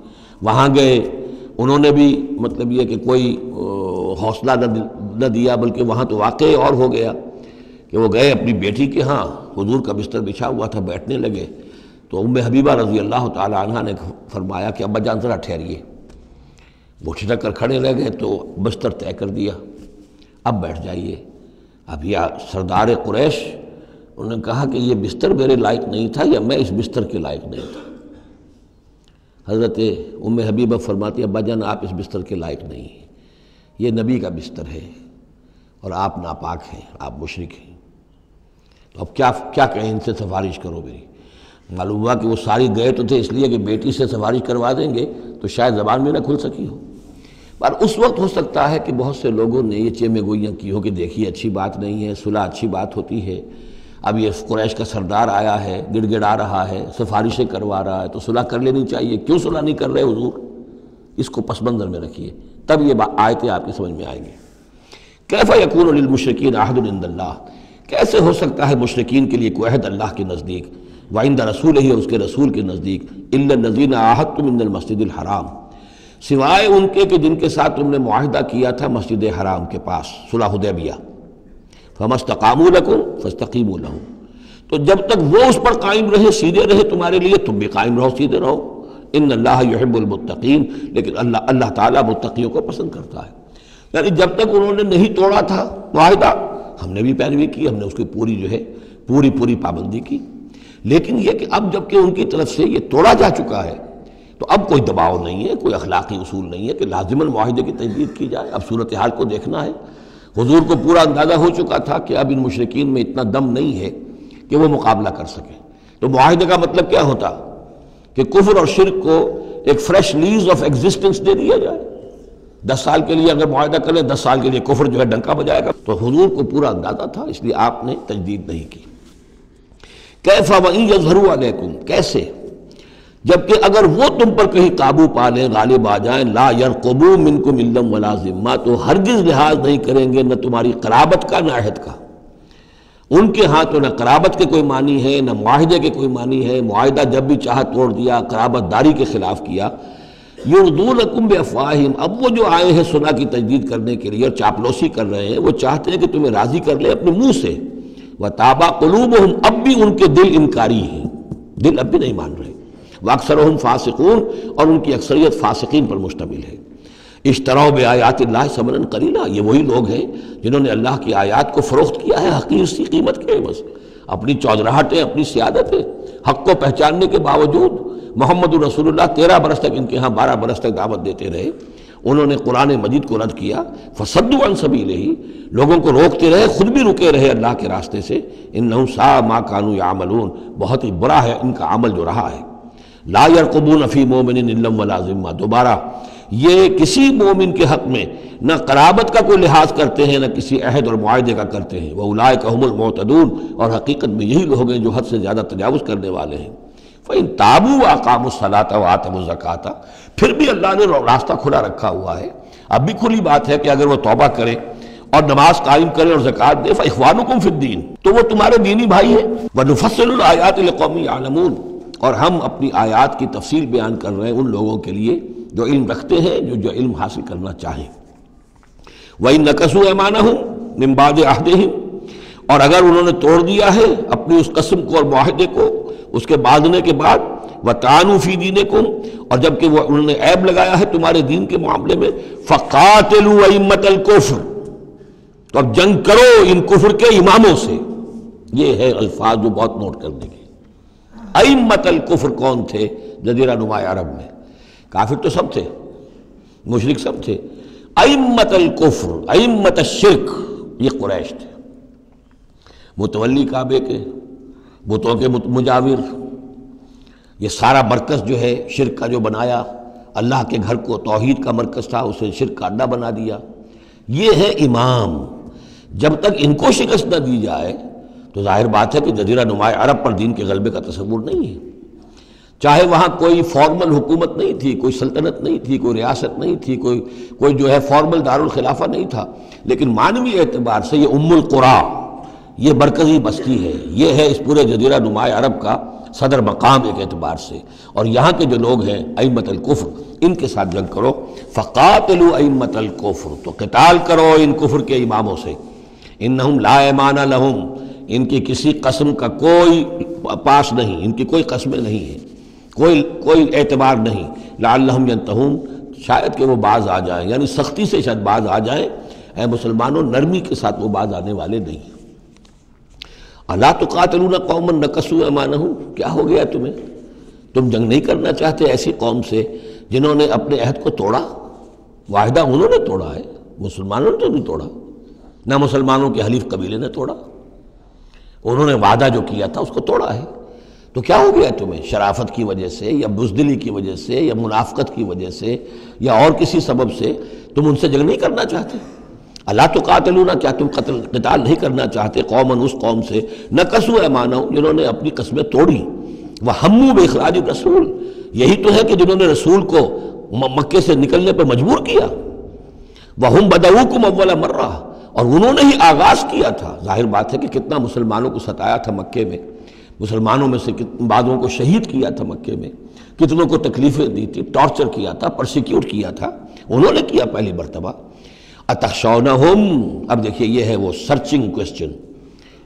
وہاں گئے، انہوں نے بھی مطلب یہ کہ کوئی حوصلہ نہ دیا، بلکہ وہاں تو واقعی اور ہو گیا کہ وہ گئے اپنی بیٹی کے ہاں، حضور کا بستر بچھا ہوا تھا، بیٹھنے لگے تو ام حبیبہ رضی اللہ تعالی عنہ نے فرمایا کہ ابا جان ذرا ٹھہریے، وہ چھٹک کر کھڑے رہ گئے تو بستر طے کر دیا، اب بیٹھ جائیے۔ اب یہ سردار قریش، انہوں نے کہا کہ یہ بستر میرے لائق نہیں تھا یا میں اس بستر کے لائق نہیں تھا۔ حضرت ام حبیبہ فرماتی ابا جان آپ اس بستر کے لائق نہیں ہیں، یہ نبی کا بستر ہے اور آپ ناپاک ہیں، آپ مشرک ہیں، تو اب کیا کہیں، ان سے سفارش کرو میری۔ معلوم ہوا کہ وہ ساری گئے تو تھے اس لیے کہ بیٹی سے سفارش کروا دیں گے تو شاید زبان میں نہ کھل سکی ہو، پر اس وقت ہو سکتا ہے کہ بہت سے لوگوں نے یہ چیمے گوئیاں کی ہو کہ دیکھیے اچھی بات نہیں ہے، صلح اچھی بات ہوتی ہے، اب یہ قریش کا سردار آیا ہے، گڑ گڑا رہا ہے، سفارشیں کروا رہا ہے، تو صلح کر لینی چاہیے، کیوں صلح نہیں کر رہے حضور؟ اس کو پس منظر میں رکھیے، تب یہ آیتیں آپ کی سمجھ میں آئیں گی۔ کیف یکون للمشرکین عہد عند اللہ، کیسے ہو سکتا ہے مشرکین کے لیے کوئی عہد اللہ کے نزدیک، وعند رسولہ اور اس کے رسول کے نزدیک، الا الذین عاہدتم من المسجد الحرام، سوائے ان کے کہ جن کے ساتھ تم نے معاہدہ کیا تھا مسجد حرام کے پاس، صلح حدیبیہ، فما استقاموا لکم فاستقیموا لہم، تو جب تک وہ اس پر قائم رہے، سیدھے رہے تمہارے لیے، تم بھی قائم رہو، سیدھے رہو۔ ان اللہ یحب المتقین، لیکن اللہ تعالیٰ متقیوں کو پسند کرتا ہے۔ یعنی جب تک انہوں نے نہیں توڑا تھا معاہدہ، ہم نے بھی پیروی کی، ہم نے اس کی پوری جو ہے پوری پابندی کی، لیکن یہ کہ اب جب کہ ان کی طرف سے یہ توڑا جا چکا ہے تو اب کوئی دباؤ نہیں ہے، کوئی اخلاقی اصول نہیں ہے کہ لازماً معاہدے کی تجدید کی جائے۔ اب صورتحال کو دیکھنا ہے، حضور کو پورا اندازہ ہو چکا تھا کہ اب ان مشرکین میں اتنا دم نہیں ہے کہ وہ مقابلہ کر سکیں، تو معاہدے کا مطلب کیا ہوتا کہ کفر اور شرک کو ایک فریش لیز آف ایگزسٹنس دے دیا جائے۔ 10 سال کے لیے اگر معاہدہ کریں، 10 سال کے لیے کفر جو ہے ڈنکا بجائے گا، تو حضور کو پورا اندازہ تھا، اس لیے آپ نے تجدید نہیں کی۔ کیف وَإِن يَظْهَرُوا عَلَيْكُمْ، کیسے جبکہ اگر وہ تم پر کہیں قابو پا لیں، غالب آ جائیں، لا يرقبوا منکم الا ولا ذمہ، تو ہرگز لحاظ نہیں کریں گے نہ تمہاری قرابت کا نہ عہد کا۔ ان کے ہاں تو نہ قرابت کے کوئی معنی ہے نہ معاہدے کے کوئی معنی ہے، معاہدہ جب بھی چاہا توڑ دیا، قرابت داری کے خلاف کیا۔ یرضونکم بافواہہم، اب وہ جو آئے ہیں صلح کی تجدید کرنے کے لیے اور چاپلوسی کر رہے ہیں، وہ چاہتے ہیں کہ تمہیں راضی کر لیں اپنے منہ سے، وتابا قلوبہم، اب بھی ان کے دل انکاری ہیں، دل اب بھی نہیں مان رہے، واکثرہم فاسقون، اور ان کی اکثریت فاسقین پر مشتمل ہے۔ اشتروا بآیات اللہ ثمنا قلیلا، یہ وہی لوگ ہیں جنہوں نے اللہ کی آیات کو فروخت کیا ہے حقیر سی قیمت کے عوض، اپنی چودراہٹیں، اپنی سیادتیں، حق کو پہچاننے کے باوجود۔ محمد رسول اللہ 13 برس تک ان کے ہاں 12 برس تک دعوت دیتے رہے، انہوں نے قرآن مجید کو رد کیا، فصدوا عن سبیلہ، لوگوں کو روکتے رہے، خود بھی رکے رہے اللہ کے راستے سے۔ انہم ساء ما کانوا یعملون، بہت ہی برا ہے ان کا عمل جو رہا ہے۔ لا یرقبون فی مومن الا ولا ذمہ، دوبارہ یہ کسی مومن کے حق میں نہ قرابت کا کوئی لحاظ کرتے ہیں نہ کسی عہد اور معاہدے کا کرتے ہیں۔ وَأُولَٰئِكَ هُمُ الْمُعْتَدُونَ، اور حقیقت میں یہی لوگ ہیں جو حد سے زیادہ تجاوز کرنے والے ہیں۔ فَإِن تَابُوا وَأَقَامُوا الصَّلَاةَ وَآتَوُا الزَّكَاةَ، پھر بھی اللہ نے راستہ کھلا رکھا ہوا ہے، اب بھی کھلی بات ہے کہ اگر وہ توبہ کریں اور نماز قائم کریں اور زکوٰۃ دیں فاخوانکم فی الدین، تو وہ تمہارے دینی بھائی ہیں۔ ونفصل الآیات لقوم یعلمون، اور ہم اپنی آیات کی تفصیل بیان کر رہے ہیں ان لوگوں کے لیے جو علم رکھتے ہیں، جو علم حاصل کرنا چاہیں۔ وَإِن نَكَثُوا أَيْمَانَهُمْ مِن بَعْدِ عَهْدِهِمْ، اور اگر انہوں نے توڑ دیا ہے اپنی اس قسم کو اور معاہدے کو اس کے باندھنے کے بعد، وَطَعَنُوا فِي دِينِكُمْ، اور جبکہ وہ انہوں نے عیب لگایا ہے تمہارے دین کے معاملے میں، فَقَاتِلُوا أَئِمَّةَ الْكُفْرِ، تو اب جنگ کرو ان کفر کے اماموں سے۔ یہ ہے الفاظ جو بہت نوٹ کرنے کے۔ ائمۃ الکفر کون تھے جزیرہ نما عرب میں؟ کافر تو سب تھے، مشرک سب تھے۔ ائمۃ الکفر، ائمۃ الشرک، یہ قریش تھے، متولی کعبے کے، بتوں کے مجاور، یہ سارا مرکز جو ہے شرک کا جو بنایا، اللہ کے گھر کو توحید کا مرکز تھا اسے شرک کا اڈا بنا دیا۔ یہ ہے امام۔ جب تک ان کو شکست نہ دی جائے تو ظاہر بات ہے کہ جزیرہ نما عرب پر دین کے غلبے کا تصور نہیں ہے۔ چاہے وہاں کوئی فارمل حکومت نہیں تھی، کوئی سلطنت نہیں تھی، کوئی ریاست نہیں تھی، کوئی جو ہے فارمل دارالخلافہ نہیں تھا، لیکن معنوی اعتبار سے یہ ام القریٰ، یہ مرکزی بستی ہے، یہ ہے اس پورے جزیرہ نما عرب کا صدر مقام ایک اعتبار سے۔ اور یہاں کے جو لوگ ہیں ائمۃ الکفر، ان کے ساتھ جنگ کرو۔ فقاتلوا ائمۃ الکفر، تو قتال کرو ان کفر کے اماموں سے۔ انہم لا ایمان لہم، ان کی کسی قسم کا کوئی پاس نہیں، ان کی کوئی قسمیں نہیں ہیں، کوئی اعتبار نہیں۔ لعلہم ینتہون، شاید کہ وہ باز آ جائیں، یعنی سختی سے شاید باز آ جائیں۔ اے مسلمانوں، نرمی کے ساتھ وہ باز آنے والے نہیں ہیں۔ الا تقاتلون قوما نکثوا ایمانہم، کیا ہو گیا تمہیں؟ تم جنگ نہیں کرنا چاہتے ایسی قوم سے جنہوں نے اپنے عہد کو توڑا؟ معاہدہ انہوں نے توڑا ہے، مسلمانوں نے تو نہیں توڑا، نہ مسلمانوں کے حلیف قبیلے نے توڑا، انہوں نے وعدہ جو کیا تھا اس کو توڑا ہے۔ تو کیا ہو گیا تمہیں؟ شرافت کی وجہ سے یا بزدلی کی وجہ سے یا منافقت کی وجہ سے یا اور کسی سبب سے تم ان سے جنگ نہیں کرنا چاہتے؟ الا تقاتلون، کیا تم قتال نہیں کرنا چاہتے قوماً اس قوم سے نکثوا ایمانہم، جنہوں نے اپنی قسمیں توڑی، وہموا باخراج الرسول، یہی تو ہے کہ جنہوں نے رسول کو مکے سے نکلنے پر مجبور کیا، وہم بدؤکم اول مرہ، اور انہوں نے ہی آغاز کیا تھا۔ ظاہر بات ہے کہ کتنا مسلمانوں کو ستایا تھا مکے میں، مسلمانوں میں سے بعضوں کو شہید کیا تھا مکے میں، کتنوں کو تکلیفیں دی تھی، ٹارچر کیا تھا، پرسیکیوٹ کیا تھا، انہوں نے کیا پہلی مرتبہ۔ اتخشونہم، اب دیکھیے یہ ہے وہ سرچنگ کوسچن،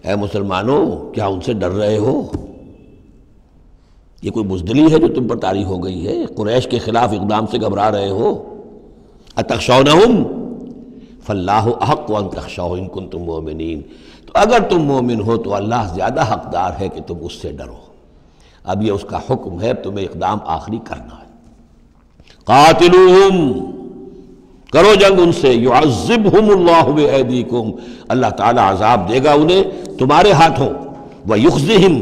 اے مسلمانوں کیا ان سے ڈر رہے ہو؟ یہ کوئی بزدلی ہے جو تم پر طاری ہو گئی ہے؟ قریش کے خلاف اقدام سے گھبرا رہے ہو؟ اتخشونہم فاللہ احق ان تخشوہ ان کنتم مؤمنین، تو اگر تم مومن ہو تو اللہ زیادہ حقدار ہے کہ تم اس سے ڈرو۔ اب یہ اس کا حکم ہے، تمہیں اقدام آخری کرنا ہے۔ قاتلوہم، کرو جنگ ان سے، یعذبہم اللہ بایدیکم، اللہ تعالی عذاب دے گا انہیں تمہارے ہاتھوں، ویخزہم،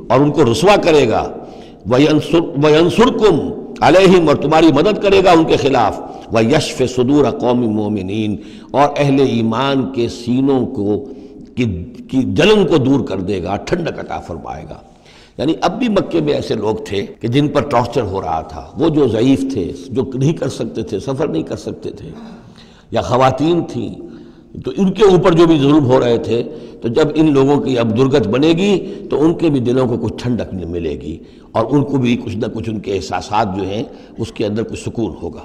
اور ان کو رسوا کرے گا، وینصرکم علیہم، اور تمہاری مدد کرے گا ان کے خلاف، ویشف صدور قوم مومنین، اور اہل ایمان کے سینوں کو کی جلن کو دور کر دے گا، ٹھنڈک عطا فرمائے گا۔ یعنی اب بھی مکے میں ایسے لوگ تھے کہ جن پر ٹارچر ہو رہا تھا، وہ جو ضعیف تھے، جو نہیں کر سکتے تھے، سفر نہیں کر سکتے تھے، یا خواتین تھیں، تو ان کے اوپر جو بھی ظلم ہو رہے تھے، تو جب ان لوگوں کی اب درگت بنے گی تو ان کے بھی دلوں کو کچھ ٹھنڈک ملے گی، اور ان کو بھی کچھ نہ کچھ ان کے احساسات جو ہیں اس کے اندر کچھ سکون ہوگا۔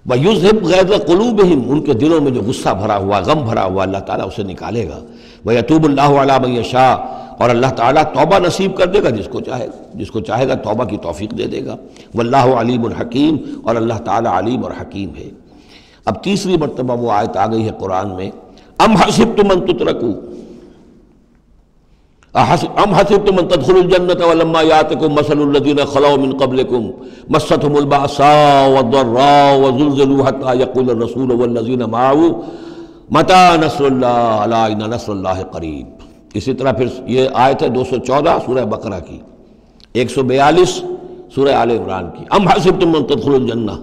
وَيُذْهِبْ غَيْظَ قُلُوبِهِمْ، ان کے دلوں میں جو غصہ بھرا ہوا، غم بھرا ہوا، اللہ تعالیٰ اسے نکالے گا۔ وَيَتُوبُ اللَّهُ عَلَىٰ مَن يَشَاءُ، اور اللہ تعالیٰ توبہ نصیب کر دے گا جس کو چاہے گا توبہ کی توفیق دے دے گا۔ وَاللَّهُ عَلِيمٌ حَكِيمٌ، اور اللہ تعالیٰ علیم اور حکیم ہے۔ اب تیسری مرتبہ وہ آیت آ گئی ہے قرآن میں، ام حسبتم ان تترکوا، ام حسبتم ان تدخلوا الجنة ولما يأتكم مثل الذين خلوا من قبلكم مستهم البأساء والضراء وزلزلوا حتى يقول الرسول والذين معه متى نصر الله الا ان نصر الله قریب۔ اسی طرح پھر یہ آیت ہے 214 سورہ بقرہ کی، 142 سورہ آل عمران کی، ام حسبتم ان تدخلوا الجنة،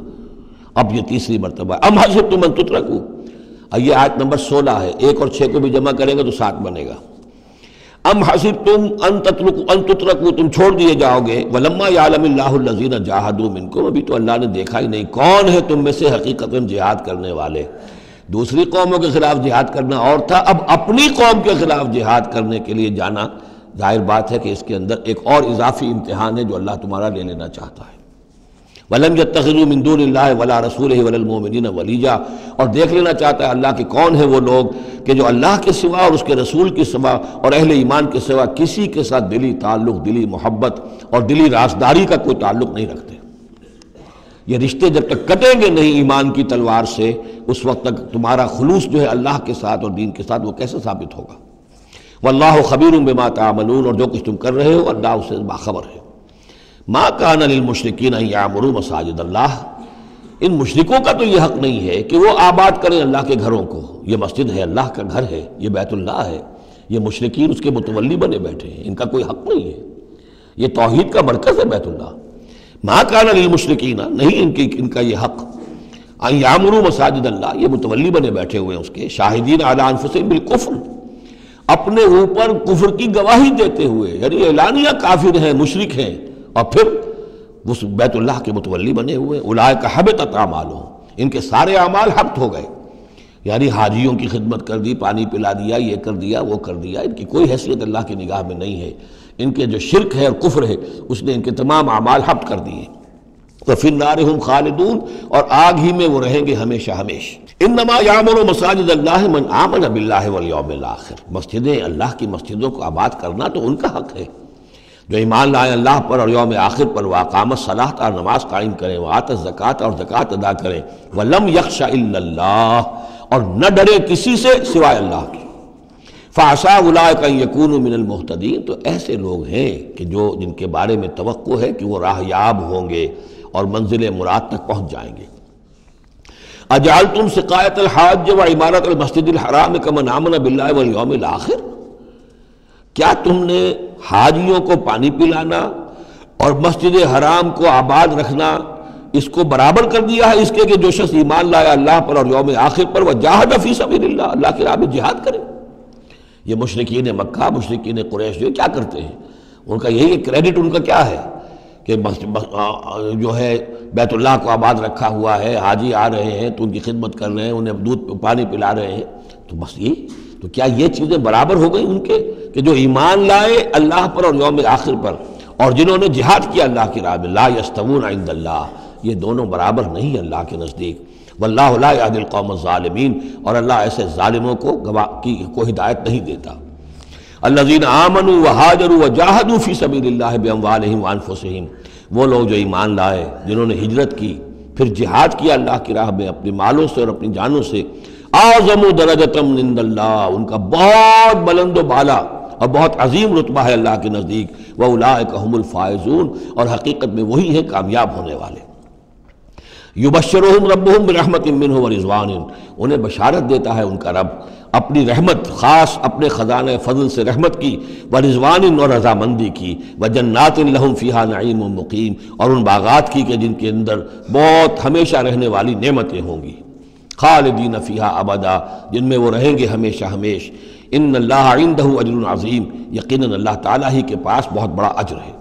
اب یہ تیسری مرتبہ ام حسبتم ان تترکوا، یہ آیت نمبر 16 ہے، 1 اور 6 کو بھی جمع کریں گے تو 7 بنے گا۔ ام حسبتم ان تترکوا، تم چھوڑ دیے جاؤ گے، ولما یعلم اللہ الذین جاہدوا منکم، ابھی تو اللہ نے دیکھا ہی نہیں کون ہے تم میں سے حقیقتاً جہاد کرنے والے۔ دوسری قوموں کے خلاف جہاد کرنا اور تھا، اب اپنی قوم کے خلاف جہاد کرنے کے لیے جانا، ظاہر بات ہے کہ اس کے اندر ایک اور اضافی امتحان ہے جو اللہ تمہارا لے لینا چاہتا ہے۔ وَلَمْ يَتَّخِذُوا مِن دُونِ اللَّهِ وَلَا رَسُولِهِ وَلَا الْمُؤْمِنِينَ وَلِيًّا، اور دیکھ لینا چاہتا ہے اللہ کہ کون ہیں وہ لوگ کہ جو اللہ کے سوا اور اس کے رسول کے سوا اور اہل ایمان کے سوا کسی کے ساتھ دلی تعلق، دلی محبت اور دلی رازداری کا کوئی تعلق نہیں رکھتے۔ یہ رشتے جب تک کٹیں گے نہیں ایمان کی تلوار سے، اس وقت تک تمہارا خلوص جو ہے اللہ کے ساتھ اور دین کے ساتھ وہ کیسے ثابت ہوگا؟ واللہ خبیر بما تعملون، اور جو کچھ تم کر رہے ہو اللہ اس سے باخبر ہے۔ ما کان للمشرکین ان یعمروا مساجد اللہ، ان مشرکوں کا تو یہ حق نہیں ہے کہ وہ آباد کریں اللہ کے گھروں کو۔ یہ مسجد ہے، اللہ کا گھر ہے، یہ بیت اللہ ہے، یہ مشرکین اس کے متولی بنے بیٹھے ہیں، ان کا کوئی حق نہیں ہے۔ یہ توحید کا مرکز ہے بیت اللہ۔ ما کان للمشرکین، نہیں ان کا یہ حق، ان یعمروا مساجد اللہ، یہ متولی بنے بیٹھے ہوئے ہیں اس کے، شاہدین علی انفسہم بالکفر، اپنے اوپر کفر کی گواہی دیتے ہوئے، یعنی اعلانیہ کافر ہیں، مشرک ہیں، اور پھر اس بیت اللہ کے متولی بنے ہوئے۔ اولئک حبطت اعمالہم، ان کے سارے اعمال حبط ہو گئے، یعنی حاجیوں کی خدمت کر دی، پانی پلا دیا، یہ کر دیا، وہ کر دیا، ان کی کوئی حیثیت اللہ کی نگاہ میں نہیں ہے۔ ان کے جو شرک ہے اور کفر ہے اس نے ان کے تمام اعمال حبط کر دیے۔ وفی النار ہم خالدون، اور آگ ہی میں وہ رہیں گے ہمیشہ ہمیشہ۔ انما یعمر مساجد اللہ من آمن باللہ والیوم الآخر، مسجدیں اللہ کی مسجدوں کو آباد کرنا تو ان کا حق ہے جو ایمان لائے اللہ پر اور یوم آخر پر، واقام الصلاۃ، اور نماز قائم کریں، وآت الزکوٰۃ، اور زکوٰۃ ادا کریں، ولم یخش الا اللہ، اور نہ ڈرے کسی سے سوائے اللہ کے۔ فعسیٰ اولئک ان یکونوا من المہتدین، تو ایسے لوگ ہیں کہ جن کے بارے میں توقع ہے کہ وہ راہ یاب ہوں گے اور منزل مراد تک پہنچ جائیں گے۔ اجعلتم سقایۃ الحاج وعمارۃ المسجد الحرام کمن آمن باللہ والیوم الآخر، کیا تم نے حاجیوں کو پانی پلانا اور مسجد حرام کو آباد رکھنا اس کو برابر کر دیا ہے اس کے کہ جو شخص ایمان لایا اللہ پر اور یوم آخر پر، وجاہد فی سبیل اللہ، اللہ کی راہ میں جہاد کرے؟ یہ مشرکین مکہ، مشرکین قریش جو کیا کرتے ہیں، ان کا یہی کریڈٹ ان کا کیا ہے کہ جو ہے بیت اللہ کو آباد رکھا ہوا ہے، حاجی آ رہے ہیں تو ان کی خدمت کر رہے ہیں، انہیں دودھ پانی پلا رہے ہیں، تو بس یہ تو کیا یہ چیزیں برابر ہو گئی ان کے کہ جو ایمان لائے اللہ پر اور یوم آخر پر اور جنہوں نے جہاد کیا اللہ کی راہ میں؟ لا یستوون عند اللہ، یہ دونوں برابر نہیں اللہ کے نزدیک۔ واللہ لا یہدی القوم الظالمین، اور اللہ ایسے ظالموں کو ہدایت نہیں دیتا۔ الذین آمنوا وہاجروا وجاہدوا فی سبیل اللہ باموالہم وانفسہم، وہ لوگ جو ایمان لائے، جنہوں نے ہجرت کی پھر جہاد کیا اللہ کی راہ میں اپنے مالوں سے اور اپنی جانوں سے، اعظم درجۃ عند اللہ، ان کا بہت بلند و بالا اور بہت عظیم رتبہ ہے اللہ کے نزدیک۔ وَأُولَٰئِكَ هُمُ الْفَائِزُونَ، اور حقیقت میں وہی ہیں کامیاب ہونے والے۔ يُبَشِّرُهُمْ رَبُّهُمْ بِرَحْمَةٍ مِّنْهُ وَرِضْوَانٍ، انہیں بشارت دیتا ہے ان کا رب اپنی رحمت، خاص اپنے خزانہ فضل سے رحمت کی، وَرِضْوَانٍ، اور رضامندی کی، وَجَنَّاتٍ لَهُمْ فِيهَا نَعِيمٌ مُقِيمٌ، اور ان باغات کی کہ جن کے اندر بہت ہمیشہ رہنے والی نعمتیں ہوں گی، خالدین فیہا ابدا، جن میں وہ رہیں گے ہمیشہ ہمیش۔ ان اللہ عندہ اجر عظیم، یقیناً اللہ تعالیٰ ہی کے پاس بہت بڑا اجر ہے۔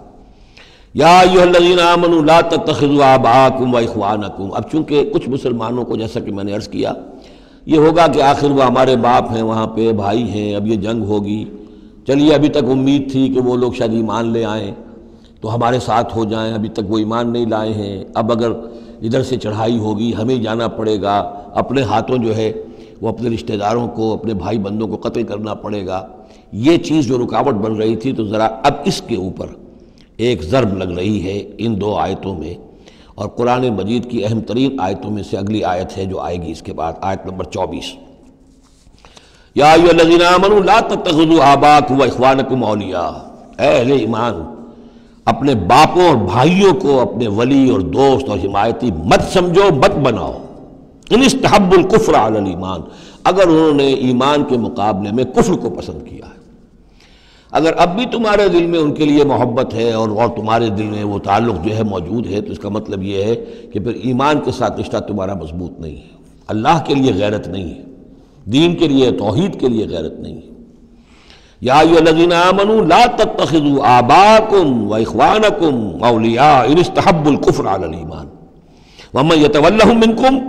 یا ایھا الذین آمنوا لا تتخذوا آباءکم واخوانکم، اب چونکہ کچھ مسلمانوں کو جیسا کہ میں نے عرض کیا یہ ہوگا کہ آخر وہ ہمارے باپ ہیں، وہاں پہ بھائی ہیں، اب یہ جنگ ہوگی، چلیے ابھی تک امید تھی کہ وہ لوگ شاید ایمان لے آئیں تو ہمارے ساتھ ہو جائیں، ابھی تک وہ ایمان نہیں لائے ہیں، اب اگر ادھر سے چڑھائی ہوگی ہمیں جانا پڑے گا، اپنے ہاتھوں جو ہے وہ اپنے رشتہ داروں کو، اپنے بھائی بندوں کو قتل کرنا پڑے گا۔ یہ چیز جو رکاوٹ بن رہی تھی تو ذرا اب اس کے اوپر ایک ضرب لگ رہی ہے ان دو آیتوں میں، اور قرآن مجید کی اہم ترین آیتوں میں سے اگلی آیت ہے جو آئے گی اس کے بعد، آیت نمبر 24۔ یا ایھا الذین آمنوا لا تتخذوا آباءکم واخوانکم اولیاء، اے اہل ایمان اپنے باپوں اور بھائیوں کو اپنے ولی اور دوست اور حمایتی مت سمجھو، مت بناؤ۔ ان استحبوا الکفر علی الایمان، اگر انہوں نے ایمان کے مقابلے میں کفر کو پسند کیا ہے، اگر اب بھی تمہارے دل میں ان کے لیے محبت ہے اور تمہارے دل میں وہ تعلق جو ہے موجود ہے، تو اس کا مطلب یہ ہے کہ پھر ایمان کے ساتھ رشتہ تمہارا مضبوط نہیں ہے، اللہ کے لیے غیرت نہیں ہے، دین کے لیے، توحید کے لیے غیرت نہیں ہے۔ یا ایھا الذین آمنوا لا تتخذوا آباءکم واخوانکم اولیاء ان استحبوا الکفر علی الایمان ومن یتولہم منکم،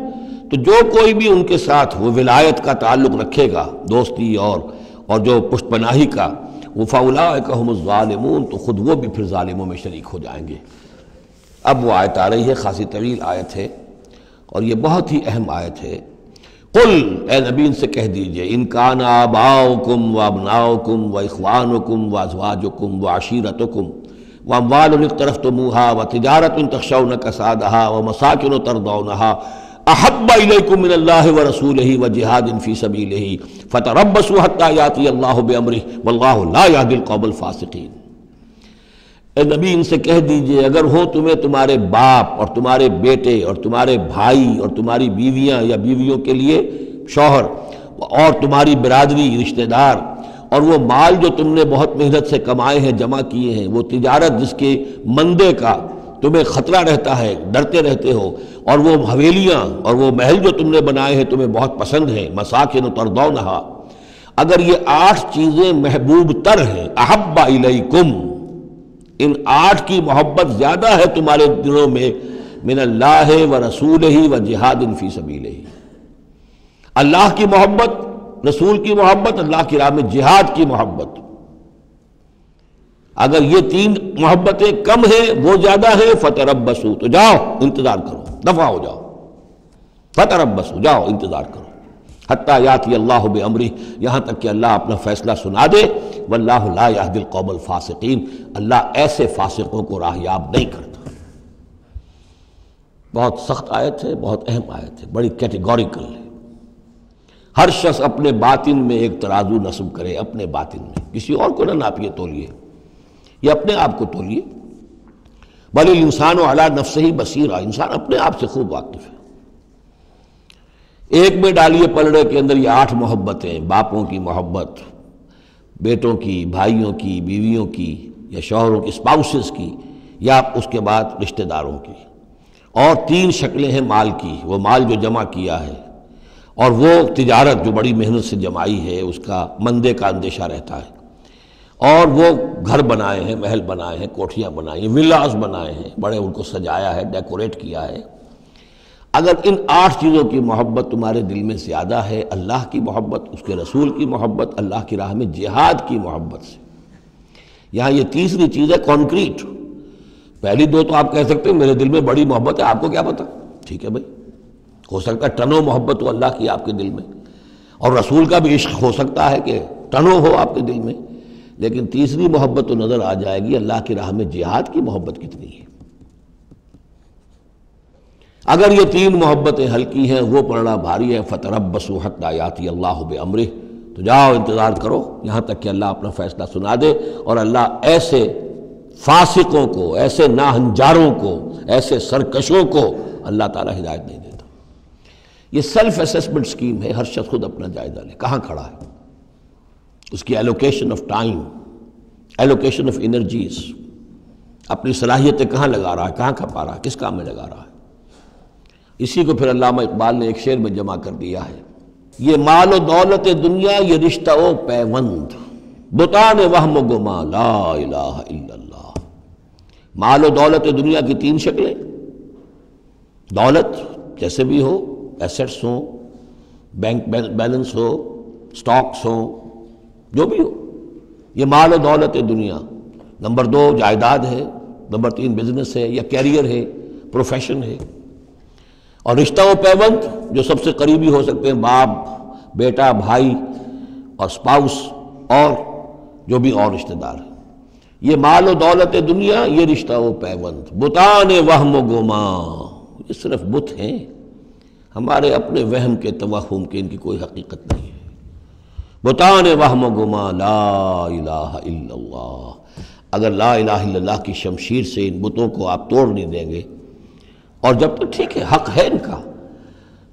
تو جو کوئی بھی ان کے ساتھ وہ ولایت کا تعلق رکھے گا، دوستی اور جو پشت پناہی کا، وہ فَأُولَٰئِكَ هُمُ الظَّالِمُونَ، تو خود وہ بھی پھر ظالموں میں شریک ہو جائیں گے۔ اب وہ آیت آ رہی ہے، خاصی طویل آیت ہے اور یہ بہت ہی اہم آیت ہے۔ قل، اے نبی ان سے کہہ دیجئے، ان کان آباؤکم وابناؤکم واخوانکم وازواجکم وعشیرتکم واموال اقترفتموها وتجارۃ تخشون کسادها ومساکن ترضونها احب الیکم من اللہ ورسولہ وجہاد فی سبیلہ فتربصوا حتی یاتی اللہ بامرہ واللہ لا یہدی القوم الفاسقین۔ اے نبی ان سے کہہ دیجئے، اگر ہو تمہیں تمہارے باپ اور تمہارے بیٹے اور تمہارے بھائی اور تمہاری بیویاں یا بیویوں کے لیے شوہر اور تمہاری برادری رشتہ دار، اور وہ مال جو تم نے بہت محنت سے کمائے ہیں، جمع کیے ہیں، وہ تجارت جس کے مندے کا تمہیں خطرہ رہتا ہے، ڈرتے رہتے ہو، اور وہ حویلیاں اور وہ محل جو تم نے بنائے ہیں تمہیں بہت پسند ہیں، مساکن ترضونہا، اگر یہ 8 چیزیں محبوب تر ہیں، احب الیکم، ان 8 کی محبت زیادہ ہے تمہارے دلوں میں، من اللہ ورسولہ وجہاد فی سبیلہ، اللہ کی محبت، رسول کی محبت، اللہ کی راہ میں جہاد کی محبت، اگر یہ 3 محبتیں کم ہیں، وہ زیادہ ہیں، فتربصوا، تو جاؤ انتظار کرو، دفع ہو جاؤ، فتربصوا، جاؤ انتظار کرو، حتی یاتی اللہ بامرہ، یہاں تک کہ اللہ اپنا فیصلہ سنا دے، واللہ لا یہدی القوم الفاسقین، اللہ ایسے فاسقوں کو راہیاب نہیں کرتا۔ بہت سخت آیت ہے، بہت اہم آیت ہے، بڑی کیٹیگوریکل ہے۔ ہر شخص اپنے باطن میں ایک ترازو نصب کرے، اپنے باطن میں، کسی اور کو نہ ناپیے تولیے، یہ اپنے آپ کو تولیے۔ بل الانسان علی نفسہ بصیرہ، انسان اپنے آپ سے خوب واقف ہے۔ ایک میں ڈالیے پلڑے کے اندر یہ 8 محبتیں، باپوں کی محبت، بیٹوں کی، بھائیوں کی، بیویوں کی یا شوہروں کی، اسپاؤسز کی، یا اس کے بعد رشتہ داروں کی، اور 3 شکلیں ہیں مال کی، وہ مال جو جمع کیا ہے، اور وہ تجارت جو بڑی محنت سے جمائی ہے، اس کا مندے کا اندیشہ رہتا ہے، اور وہ گھر بنائے ہیں، محل بنائے ہیں، کوٹھیاں بنائی ہیں، ولاز بنائے ہیں، بڑے ان کو سجایا ہے، ڈیکوریٹ کیا ہے۔ اگر ان 8 چیزوں کی محبت تمہارے دل میں زیادہ ہے، اللہ کی محبت، اس کے رسول کی محبت، اللہ کی راہ میں جہاد کی محبت سے، یہاں یہ تیسری چیز ہے کانکریٹ۔ پہلی 2 تو آپ کہہ سکتے ہیں میرے دل میں بڑی محبت ہے، آپ کو کیا پتا، ٹھیک ہے بھائی، ہو سکتا ہے ٹنوں محبت ہو اللہ کی آپ کے دل میں، اور رسول کا بھی عشق ہو سکتا ہے کہ ٹنوں ہو آپ کے دل میں، لیکن تیسری محبت تو نظر آ جائے گی، اللہ کی راہ میں جہاد کی محبت کتنی ہے۔ اگر یہ 3 محبتیں ہلکی ہیں، وہ پڑنا بھاری ہے، فتربصوا حتی یاتی اللہ بامرہ، تو جاؤ انتظار کرو یہاں تک کہ اللہ اپنا فیصلہ سنا دے، اور اللہ ایسے فاسقوں کو، ایسے ناہنجاروں کو، ایسے سرکشوں کو اللہ تعالیٰ ہدایت نہیں دیتا۔ یہ سیلف اسیسمنٹ سکیم ہے، ہر شخص خود اپنا جائزہ لے، کہاں کھڑا ہے، اس کی allocation of time, allocation of energies, اپنی صلاحیتیں کہاں لگا رہا ہے، کہاں کھپا رہا ہے، کس کام میں لگا رہا ہے۔ اسی کو پھر علامہ اقبال نے ایک شعر میں جمع کر دیا ہے، یہ مال و دولت دنیا، یہ رشتہ و پیوند، بتان وہم و گما، لا الہ الا اللہ۔ مال و دولت دنیا کی 3 شکلیں، دولت جیسے بھی ہو، ایسٹس ہوں، بینک بیلنس ہو، سٹاکس ہوں، جو بھی ہو، یہ مال و دولت دنیا۔ نمبر 2 جائیداد ہے، نمبر 3 بزنس ہے یا کیریئر ہے، پروفیشن ہے، اور رشتہ و پیوند جو سب سے قریبی ہو سکتے ہیں، باپ، بیٹا، بھائی اور اسپاؤس، اور جو بھی اور رشتہ دار ہیں۔ یہ مال و دولت دنیا، یہ رشتہ و پیوند، بتان وہم و گما، یہ صرف بت ہیں، ہمارے اپنے وہم کے، توہم کے، ان کی کوئی حقیقت نہیں ہے۔ بتان وہم و گما، لا الہ الا اللہ۔ اگر لا الہ الا اللہ کی شمشیر سے ان بتوں کو آپ توڑ نہیں دیں گے، اور جب تک ٹھیک ہے، حق ہے ان کا،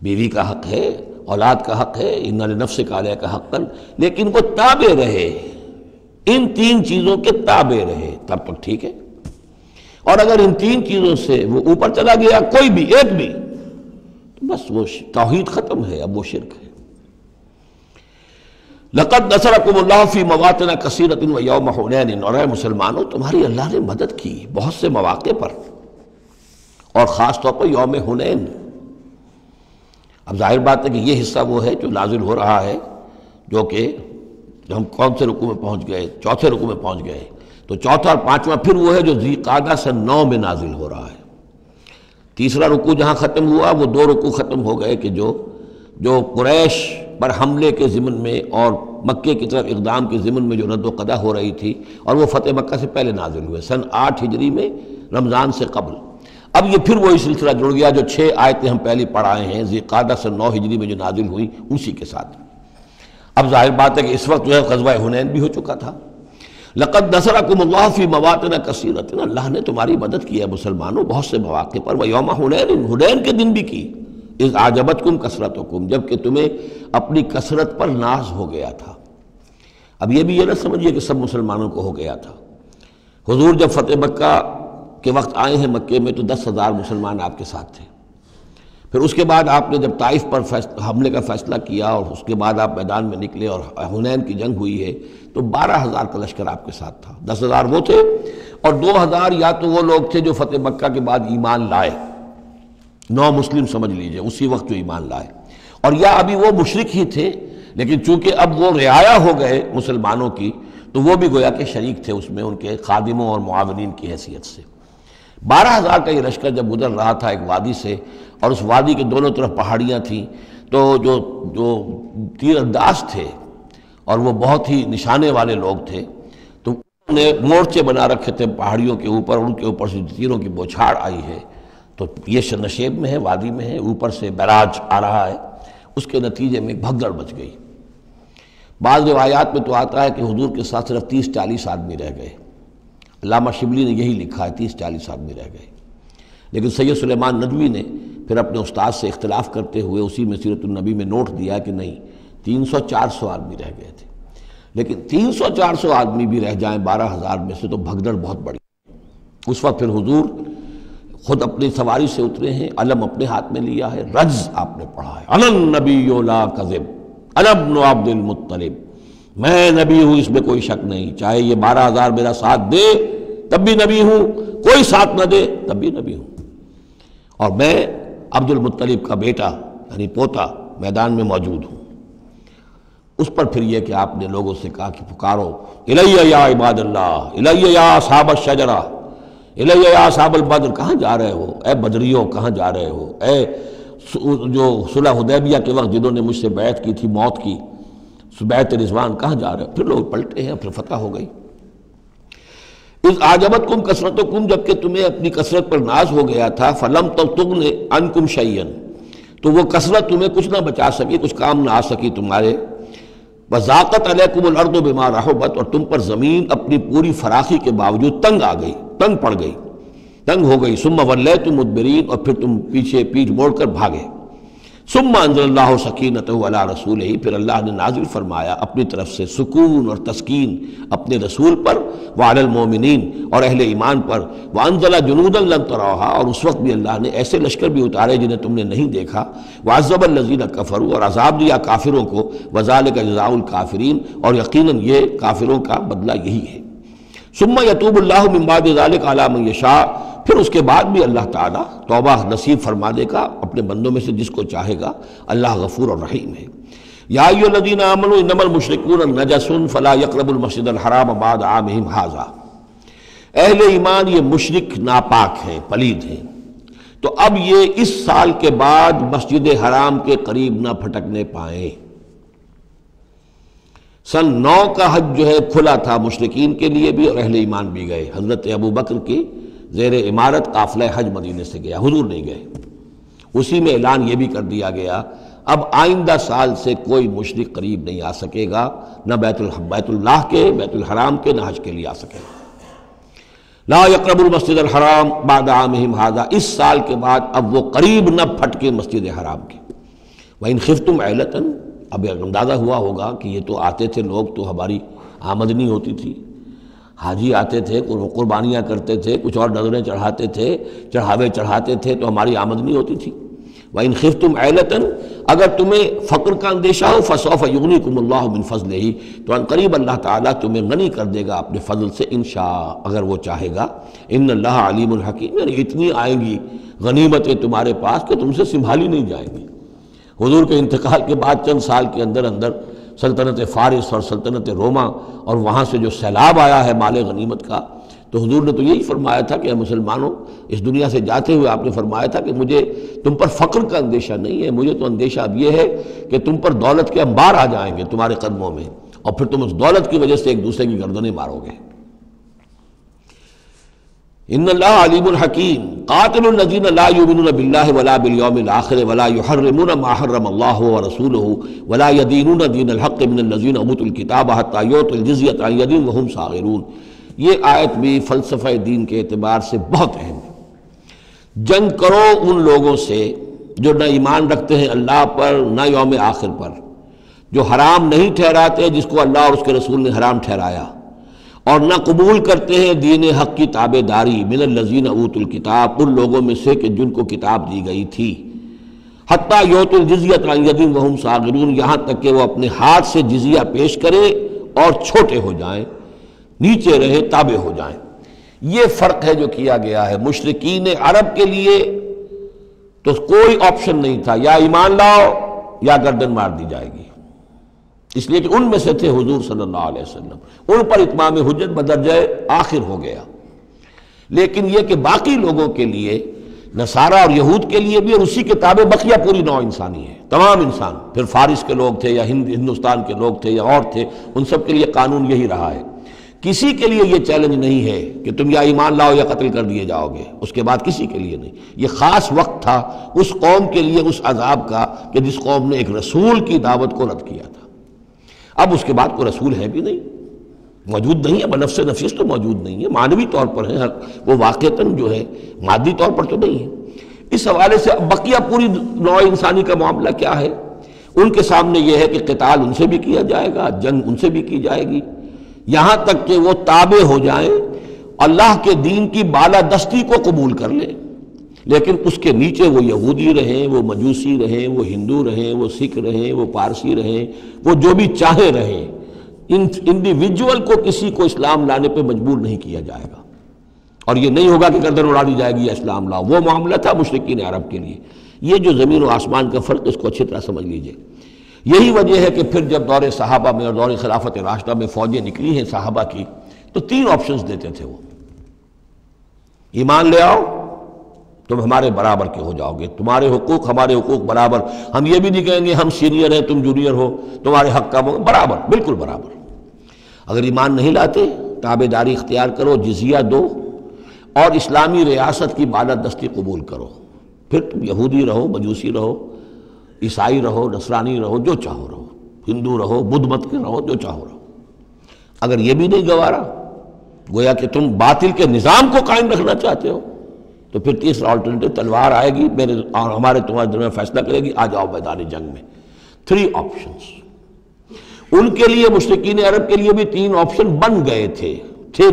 بیوی کا حق ہے، اولاد کا حق ہے، ان لنفسک علیک حقا، لیکن وہ تابع رہے، ان 3 چیزوں کے تابع رہے، تب تک ٹھیک ہے۔ اور اگر ان 3 چیزوں سے وہ اوپر چلا گیا، کوئی بھی ایک بھی، تو بس وہ توحید ختم ہے، اب وہ شرک ہے۔ لقد نصرکم اللہ فی مواطن کثیرۃ ویوم حنین، اور اے مسلمانوں تمہاری اللہ نے مدد کی بہت سے مواقع پر، اور خاص طور پر یوم حنین۔ اب ظاہر بات ہے کہ یہ حصہ وہ ہے جو نازل ہو رہا ہے، جو کہ ہم کون سے رکوع میں پہنچ گئے؟ چوتھے رکوع میں پہنچ گئے. تو چوتھا اور پانچواں پھر وہ ہے جو ذی قعدہ سن 9 میں نازل ہو رہا ہے. تیسرا رکوع جہاں ختم ہوا وہ 2 رکوع ختم ہو گئے کہ جو قریش پر حملے کے ضمن میں اور مکے کی طرف اقدام کے ضمن میں جو رد و قدع ہو رہی تھی، اور وہ فتح مکہ سے پہلے نازل ہوئے سن 8 ہجری میں، رمضان سے قبل. اب یہ پھر وہی سلسلہ جڑ گیا جو 6 آیتیں ہم پہلے پڑھ آئے ہیں ذی قعدہ سن 9 ہجری میں جو نازل ہوئی اسی کے ساتھ. اب ظاہر بات ہے کہ اس وقت جو ہے غزوہ حنین بھی ہو چکا تھا. لقد نصرکم اللہ فی مواطن کثیرۃ، اللہ نے تمہاری مدد کی ہے مسلمانوں بہت سے مواقع پر. ویوم حنین، حنین کے دن بھی کی. اذ اعجبتکم کثرتکم، جب کہ تمہیں اپنی کثرت پر ناز ہو گیا تھا. اب یہ بھی یہ نہ سمجھیے کہ سب مسلمانوں کو ہو گیا تھا. حضور جب فتح مکہ کے وقت آئے ہیں مکے میں تو 10,000 مسلمان آپ کے ساتھ تھے. پھر اس کے بعد آپ نے جب طائف پر حملے کا فیصلہ کیا اور اس کے بعد آپ میدان میں نکلے اور حنین کی جنگ ہوئی ہے تو 12,000 کا لشکر آپ کے ساتھ تھا. 10,000 وہ تھے اور 2,000 یا تو وہ لوگ تھے جو فتح مکہ کے بعد ایمان لائے، 9 مسلم سمجھ لیجئے اسی وقت جو ایمان لائے، اور یا ابھی وہ مشرک ہی تھے لیکن چونکہ اب وہ رعایا ہو گئے مسلمانوں کی تو وہ بھی گویا کہ شریک تھے اس میں ان کے خادموں اور معاونین کی حیثیت سے. 12,000 کا یہ لشکر جب گزر رہا تھا ایک وادی سے، اور اس وادی کے دونوں طرف پہاڑیاں تھیں، تو جو تیر انداز تھے اور وہ بہت ہی نشانے والے لوگ تھے تو انہوں نے مورچے بنا رکھے تھے پہاڑیوں کے اوپر، ان کے اوپر سے تیروں کی بوچھاڑ آئی ہے. تو یہ نشیب میں ہے، وادی میں ہے، اوپر سے بیراج آ رہا ہے، اس کے نتیجے میں بھگدڑ مچ گئی. بعض روایات میں تو آتا ہے کہ حضور کے ساتھ صرف 30-40 آدمی رہ گئے. علامہ شبلی نے یہی لکھا ہے 30-40 آدمی رہ گئے. لیکن سید سلیمان ندوی نے پھر اپنے استاد سے اختلاف کرتے ہوئے اسی میں سیرت النبی میں نوٹ دیا کہ نہیں 300-400 آدمی رہ گئے تھے. لیکن 300-400 آدمی بھی رہ جائیں 12,000 میں سے تو بھگدڑ بہت بڑی. اس وقت پھر حضور خود اپنی سواری سے اترے ہیں، علم اپنے ہاتھ میں لیا ہے، رجز آپ نے پڑھا ہے، انا النبی لا کذب انا ابن عبد المطلب، میں نبی ہوں اس میں کوئی شک نہیں، چاہے یہ 12,000 میرا ساتھ دے تب بھی نبی ہوں، کوئی ساتھ نہ دے تب بھی نبی ہوں، اور میں عبد المطلب کا بیٹا یعنی پوتا میدان میں موجود ہوں. اس پر پھر یہ کہ آپ نے لوگوں سے کہا کہ پکارو الیہ یا عباد اللہ، الیہ یا اصحاب الشجرہ، الیہ یا اصحاب البدر، کہاں جا رہے ہو اے بدریوں، کہاں جا رہے ہو اے جو صلح حدیبیہ کے وقت جنہوں نے مجھ سے بیعت کی تھی موت کی، بیعت رضوان، کہاں جا رہے ہو؟ پھر لوگ پلٹے ہیں، پھر فتح ہو گئی. اذ اعجبتکم کثرتکم، جب کہ تمہیں اپنی کثرت پر ناز ہو گیا تھا، فلم تغن عنکم شیئا، تو وہ کثرت تمہیں کچھ نہ بچا سکی، کچھ کام نہ آ سکی تمہارے. وضاقت علیکم الارض بما رحبت، اور تم پر زمین اپنی پوری فراخی کے باوجود تنگ آ گئی، تنگ پڑ گئی، تنگ ہو گئی. ثم ولیتم مدبرین، اور پھر تم پیٹھ موڑ کر بھاگے. ثم انزل اللہ سکینتہ علی رسولہ، پھر اللہ نے نازل فرمایا اپنی طرف سے سکون اور تسکین اپنے رسول پر، وعلی المومنین، اور اہل ایمان پر. وانزل جنودا لم تروها، اور اس وقت بھی اللہ نے ایسے لشکر بھی اتارے جنہیں تم نے نہیں دیکھا. وعذب الذین کفروا، اور عذاب دیا کافروں کو. وذالک جزاء الکافرین، اور یقیناً یہ کافروں کا بدلہ یہی ہے. ثم یتوب اللہ من بعد ذلک علی من یشاء، پھر اس کے بعد بھی اللہ تعالیٰ توبہ نصیب فرما دے گا اپنے بندوں میں سے جس کو چاہے گا. اللہ غفور اور رحیم ہے. یا ایھا الذین آمنوا انما المشرکون نجس فلا یقربوا المسجد الحرام بعد عامہم ھذا، اہل ایمان یہ مشرک ناپاک ہیں، پلید ہیں، تو اب یہ اس سال کے بعد مسجد حرام کے قریب نہ پھٹکنے پائیں. سن 9 کا حج جو ہے کھلا تھا مشرکین کے لیے بھی اور اہل ایمان بھی گئے. حضرت ابو بکر کی زیر امارت قافلہ حج مدینے سے گیا، حضور نہیں گئے. اسی میں اعلان یہ بھی کر دیا گیا اب آئندہ سال سے کوئی مشرک قریب نہیں آ سکے گا، نہ بیت اللہ کے، بیت الحرام کے، نہ حج کے لیے آ سکے گا. لا یقرب المسجد الحرام بعد عامہم ھذا، اس سال کے بعد اب وہ قریب نہ پھٹکے مسجد حرام کے. وَإِنْ خِفْتُمْ عِلَّةً، اب اندازہ ہوا ہوگا کہ یہ تو آتے تھے لوگ تو ہماری آمدنی ہوتی تھی، حاجی آتے تھے، قربانیاں کرتے تھے، کچھ اور نظریں چڑھاتے تھے، چڑھاوے چڑھاتے تھے تو ہماری آمدنی ہوتی تھی. وَإِنْ خِفْتُمْ عِلَّةً، اگر تمہیں فقر کا اندیشہ ہو فَسَوْفَ يُغْنِيكُمُ اللَّهُ مِنْ فَضْلِهِ، تو عنقریب اللہ تعالیٰ تمہیں غنی کر دے گا اپنے فضل سے انشاء، اگر وہ چاہے گا. ان اللہ علیم الحکیم، یعنی اتنی آئیں گی غنیمتیں تمہارے پاس کہ تم سے سنبھالی نہیں جائیں گی. حضور کے انتقال کے بعد چند سال کے اندر اندر سلطنت فارس اور سلطنت روما اور وہاں سے جو سیلاب آیا ہے مال غنیمت کا، تو حضور نے تو یہی فرمایا تھا کہ اے مسلمانوں، اس دنیا سے جاتے ہوئے آپ نے فرمایا تھا کہ مجھے تم پر فقر کا اندیشہ نہیں ہے، مجھے تو اندیشہ اب یہ ہے کہ تم پر دولت کے انبار آ جائیں گے تمہارے قدموں میں، اور پھر تم اس دولت کی وجہ سے ایک دوسرے کی گردنیں مارو گے۔ ان اللہ علیم الحکیم قاتل الذین لا یؤمنون باللہ ولا بالیوم الآخر ولا یحرمون ما حرم اللہ ورسولہ ولا یدینون دین الحق من الذین اوتوا الکتاب حتی یعطوا الجزیۃ عن ید وہم صاغرون۔ یہ آیت بھی فلسفہ دین کے اعتبار سے بہت اہم ہے۔ جنگ کرو ان لوگوں سے جو نہ ایمان رکھتے ہیں اللہ پر نہ یوم آخر پر، جو حرام نہیں ٹھہراتے جس کو اللہ اور اس کے رسول نے حرام ٹھہرایا، اور نہ قبول کرتے ہیں دین حق کی تابع داری من الذین اوتوا الکتاب، ان لوگوں میں سے کہ جن کو کتاب دی گئی تھی، حتی یعطوا الجزیۃ عن ید وہم صاغرون، یہاں تک کہ وہ اپنے ہاتھ سے جزیہ پیش کریں اور چھوٹے ہو جائیں، نیچے رہے، تابع ہو جائیں۔ یہ فرق ہے جو کیا گیا ہے۔ مشرکین عرب کے لیے تو کوئی آپشن نہیں تھا، یا ایمان لاؤ یا گردن مار دی جائے گی، اس لیے کہ ان میں سے تھے حضور صلی اللہ علیہ وسلم، ان پر اتمام حجت بدرجہ آخر ہو گیا۔ لیکن یہ کہ باقی لوگوں کے لیے، نصارہ اور یہود کے لیے بھی، اور اسی کے تابع بقیہ پوری نوع انسانی ہے، تمام انسان، پھر فارس کے لوگ تھے یا ہندوستان کے لوگ تھے یا اور تھے، ان سب کے لیے قانون یہی رہا ہے۔ کسی کے لیے یہ چیلنج نہیں ہے کہ تم یا ایمان لاؤ یا قتل کر دیے جاؤ گے، اس کے بعد کسی کے لیے نہیں۔ یہ خاص وقت تھا اس قوم کے لیے اس عذاب کا کہ جس قوم نے ایک رسول کی دعوت کو رد کیا تھا۔ اب اس کے بعد کوئی رسول ہے بھی نہیں، موجود نہیں ہے، بنفس نفیس تو موجود نہیں ہے، معنوی طور پر ہے، وہ واقعتاً جو ہے مادی طور پر تو نہیں ہے۔ اس حوالے سے بقیہ پوری نوع انسانی کا معاملہ کیا ہے؟ ان کے سامنے یہ ہے کہ قتال ان سے بھی کیا جائے گا، جنگ ان سے بھی کی جائے گی، یہاں تک کہ وہ تابع ہو جائیں، اللہ کے دین کی بالادستی کو قبول کر لیں، لیکن اس کے نیچے وہ یہودی رہیں، وہ مجوسی رہیں، وہ ہندو رہیں، وہ سکھ رہیں، وہ پارسی رہیں، وہ جو بھی چاہے رہیں، انڈیویجول کو کسی کو اسلام لانے پہ مجبور نہیں کیا جائے گا، اور یہ نہیں ہوگا کہ گردن اڑا دی جائے گی یا اسلام لاؤ۔ وہ معاملہ تھا مشرکین عرب کے لیے۔ یہ جو زمین و آسمان کا فرق، اس کو اچھی طرح سمجھ لیجئے۔ یہی وجہ ہے کہ پھر جب دور صحابہ میں اور دور خلافت راشدہ میں فوجیں نکلی ہیں صحابہ کی، تو 3 آپشنز دیتے تھے وہ۔ ایمان لے آؤ، تم ہمارے برابر کے ہو جاؤ گے، تمہارے حقوق ہمارے حقوق برابر، ہم یہ بھی نہیں کہیں گے ہم سینئر ہیں تم جونیئر ہو، تمہارے حق کا برابر، بالکل برابر۔ اگر ایمان نہیں لاتے، تابع داری اختیار کرو، جزیہ دو، اور اسلامی ریاست کی بالادستی قبول کرو، پھر تم یہودی رہو، مجوسی رہو، عیسائی رہو، نصرانی رہو، جو چاہو رہو، ہندو رہو، بدھ مت کے رہو، جو چاہو رہو۔ اگر یہ بھی نہیں گوارا، گویا کہ تم باطل کے نظام کو قائم رکھنا چاہتے ہو، تو پھر تیسرا آلٹرنیٹو، تلوار آئے گی میرے اور ہمارے تمہارے درمیان فیصلہ کرے گی، آ جاؤ میدان جنگ میں۔ 3 آپشنز ان کے لیے، مشرکین عرب کے لیے بھی 3 آپشن بن گئے تھے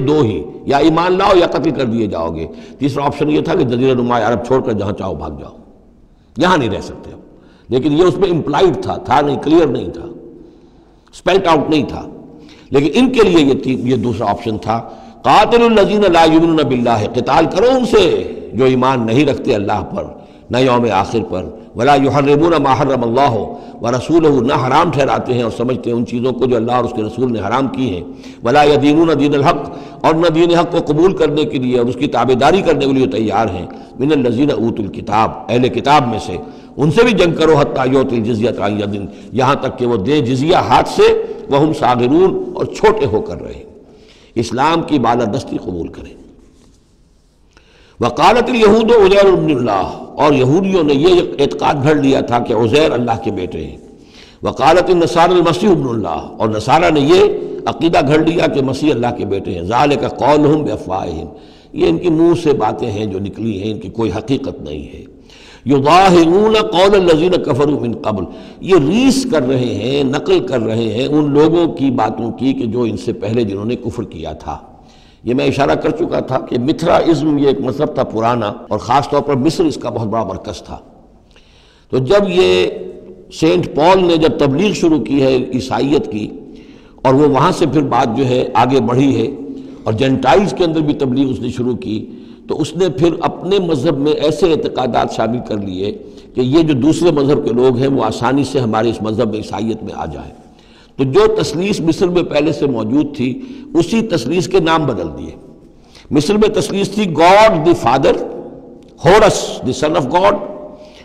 2 ہی، یا ایمان لاؤ یا قتل کر دیے جاؤ گے۔ تیسرا آپشن یہ تھا کہ جزیرہ نما عرب چھوڑ کر جہاں چاہو بھاگ جاؤ، یہاں نہیں رہ سکتے ہو، لیکن یہ اس میں امپلائڈ تھا نہیں، کلیئر نہیں تھا، اسپیلٹ آؤٹ نہیں تھا، لیکن ان کے لیے یہ دوسرا آپشن تھا۔ قاتل الذین لا یؤمنون باللہ، قتال کرو ان سے جو ایمان نہیں رکھتے اللہ پر نہ یوم آخر پر، ولا یحرمون ما حرم اللہ ورسولہ، نہ حرام ٹھہراتے ہیں اور سمجھتے ہیں ان چیزوں کو جو اللہ اور اس کے رسول نے حرام کی ہیں، ولا یدینون دین الحق، اور نہ دین حق کو قبول کرنے کے لیے اور اس کی تابعداری کرنے کے لیے تیار ہیں، من الذین اوتوا الکتاب، اہل کتاب میں سے، ان سے بھی جنگ کرو، حتی یعطوا الجزیۃ عن ید، یہاں تک کہ وہ دے جزیہ ہاتھ سے، وہم صاغرون، اور چھوٹے ہو کر رہے، اسلام کی بالادستی قبول کریں۔ وقالت الیہود عزیر ابن اللہ، اور یہودیوں نے یہ اعتقاد گھڑ لیا تھا کہ عزیر اللہ کے بیٹے ہیں۔ وقالت النصارى المسیح ابن اللہ، اور نصارہ نے یہ عقیدہ گھڑ لیا کہ مسیح اللہ کے بیٹے ہیں۔ ذالک قولہم بافواہہم، یہ ان کی منہ سے باتیں ہیں جو نکلی ہیں، ان کی کوئی حقیقت نہیں ہے۔ یظاہرون قول الذین کفروا من قبل، یہ ریس کر رہے ہیں، نقل کر رہے ہیں ان لوگوں کی باتوں کی کہ جو ان سے پہلے جنہوں نے کفر کیا تھا۔ یہ میں اشارہ کر چکا تھا کہ متھرائزم یہ ایک مذہب تھا پرانا، اور خاص طور پر مصر اس کا بہت بڑا مرکز تھا۔ تو جب یہ سینٹ پال نے جب تبلیغ شروع کی ہے عیسائیت کی، اور وہ وہاں سے پھر بات جو ہے آگے بڑھی ہے، اور جینٹائلز کے اندر بھی تبلیغ اس نے شروع کی، تو اس نے پھر اپنے مذہب میں ایسے اعتقادات شامل کر لیے کہ یہ جو دوسرے مذہب کے لوگ ہیں وہ آسانی سے ہمارے اس مذہب میں عیسائیت میں آ جائیں. تو جو تثلیث مصر میں پہلے سے موجود تھی اسی تثلیث کے نام بدل دیے. مصر میں تثلیث تھی God the father, Horus the son of God,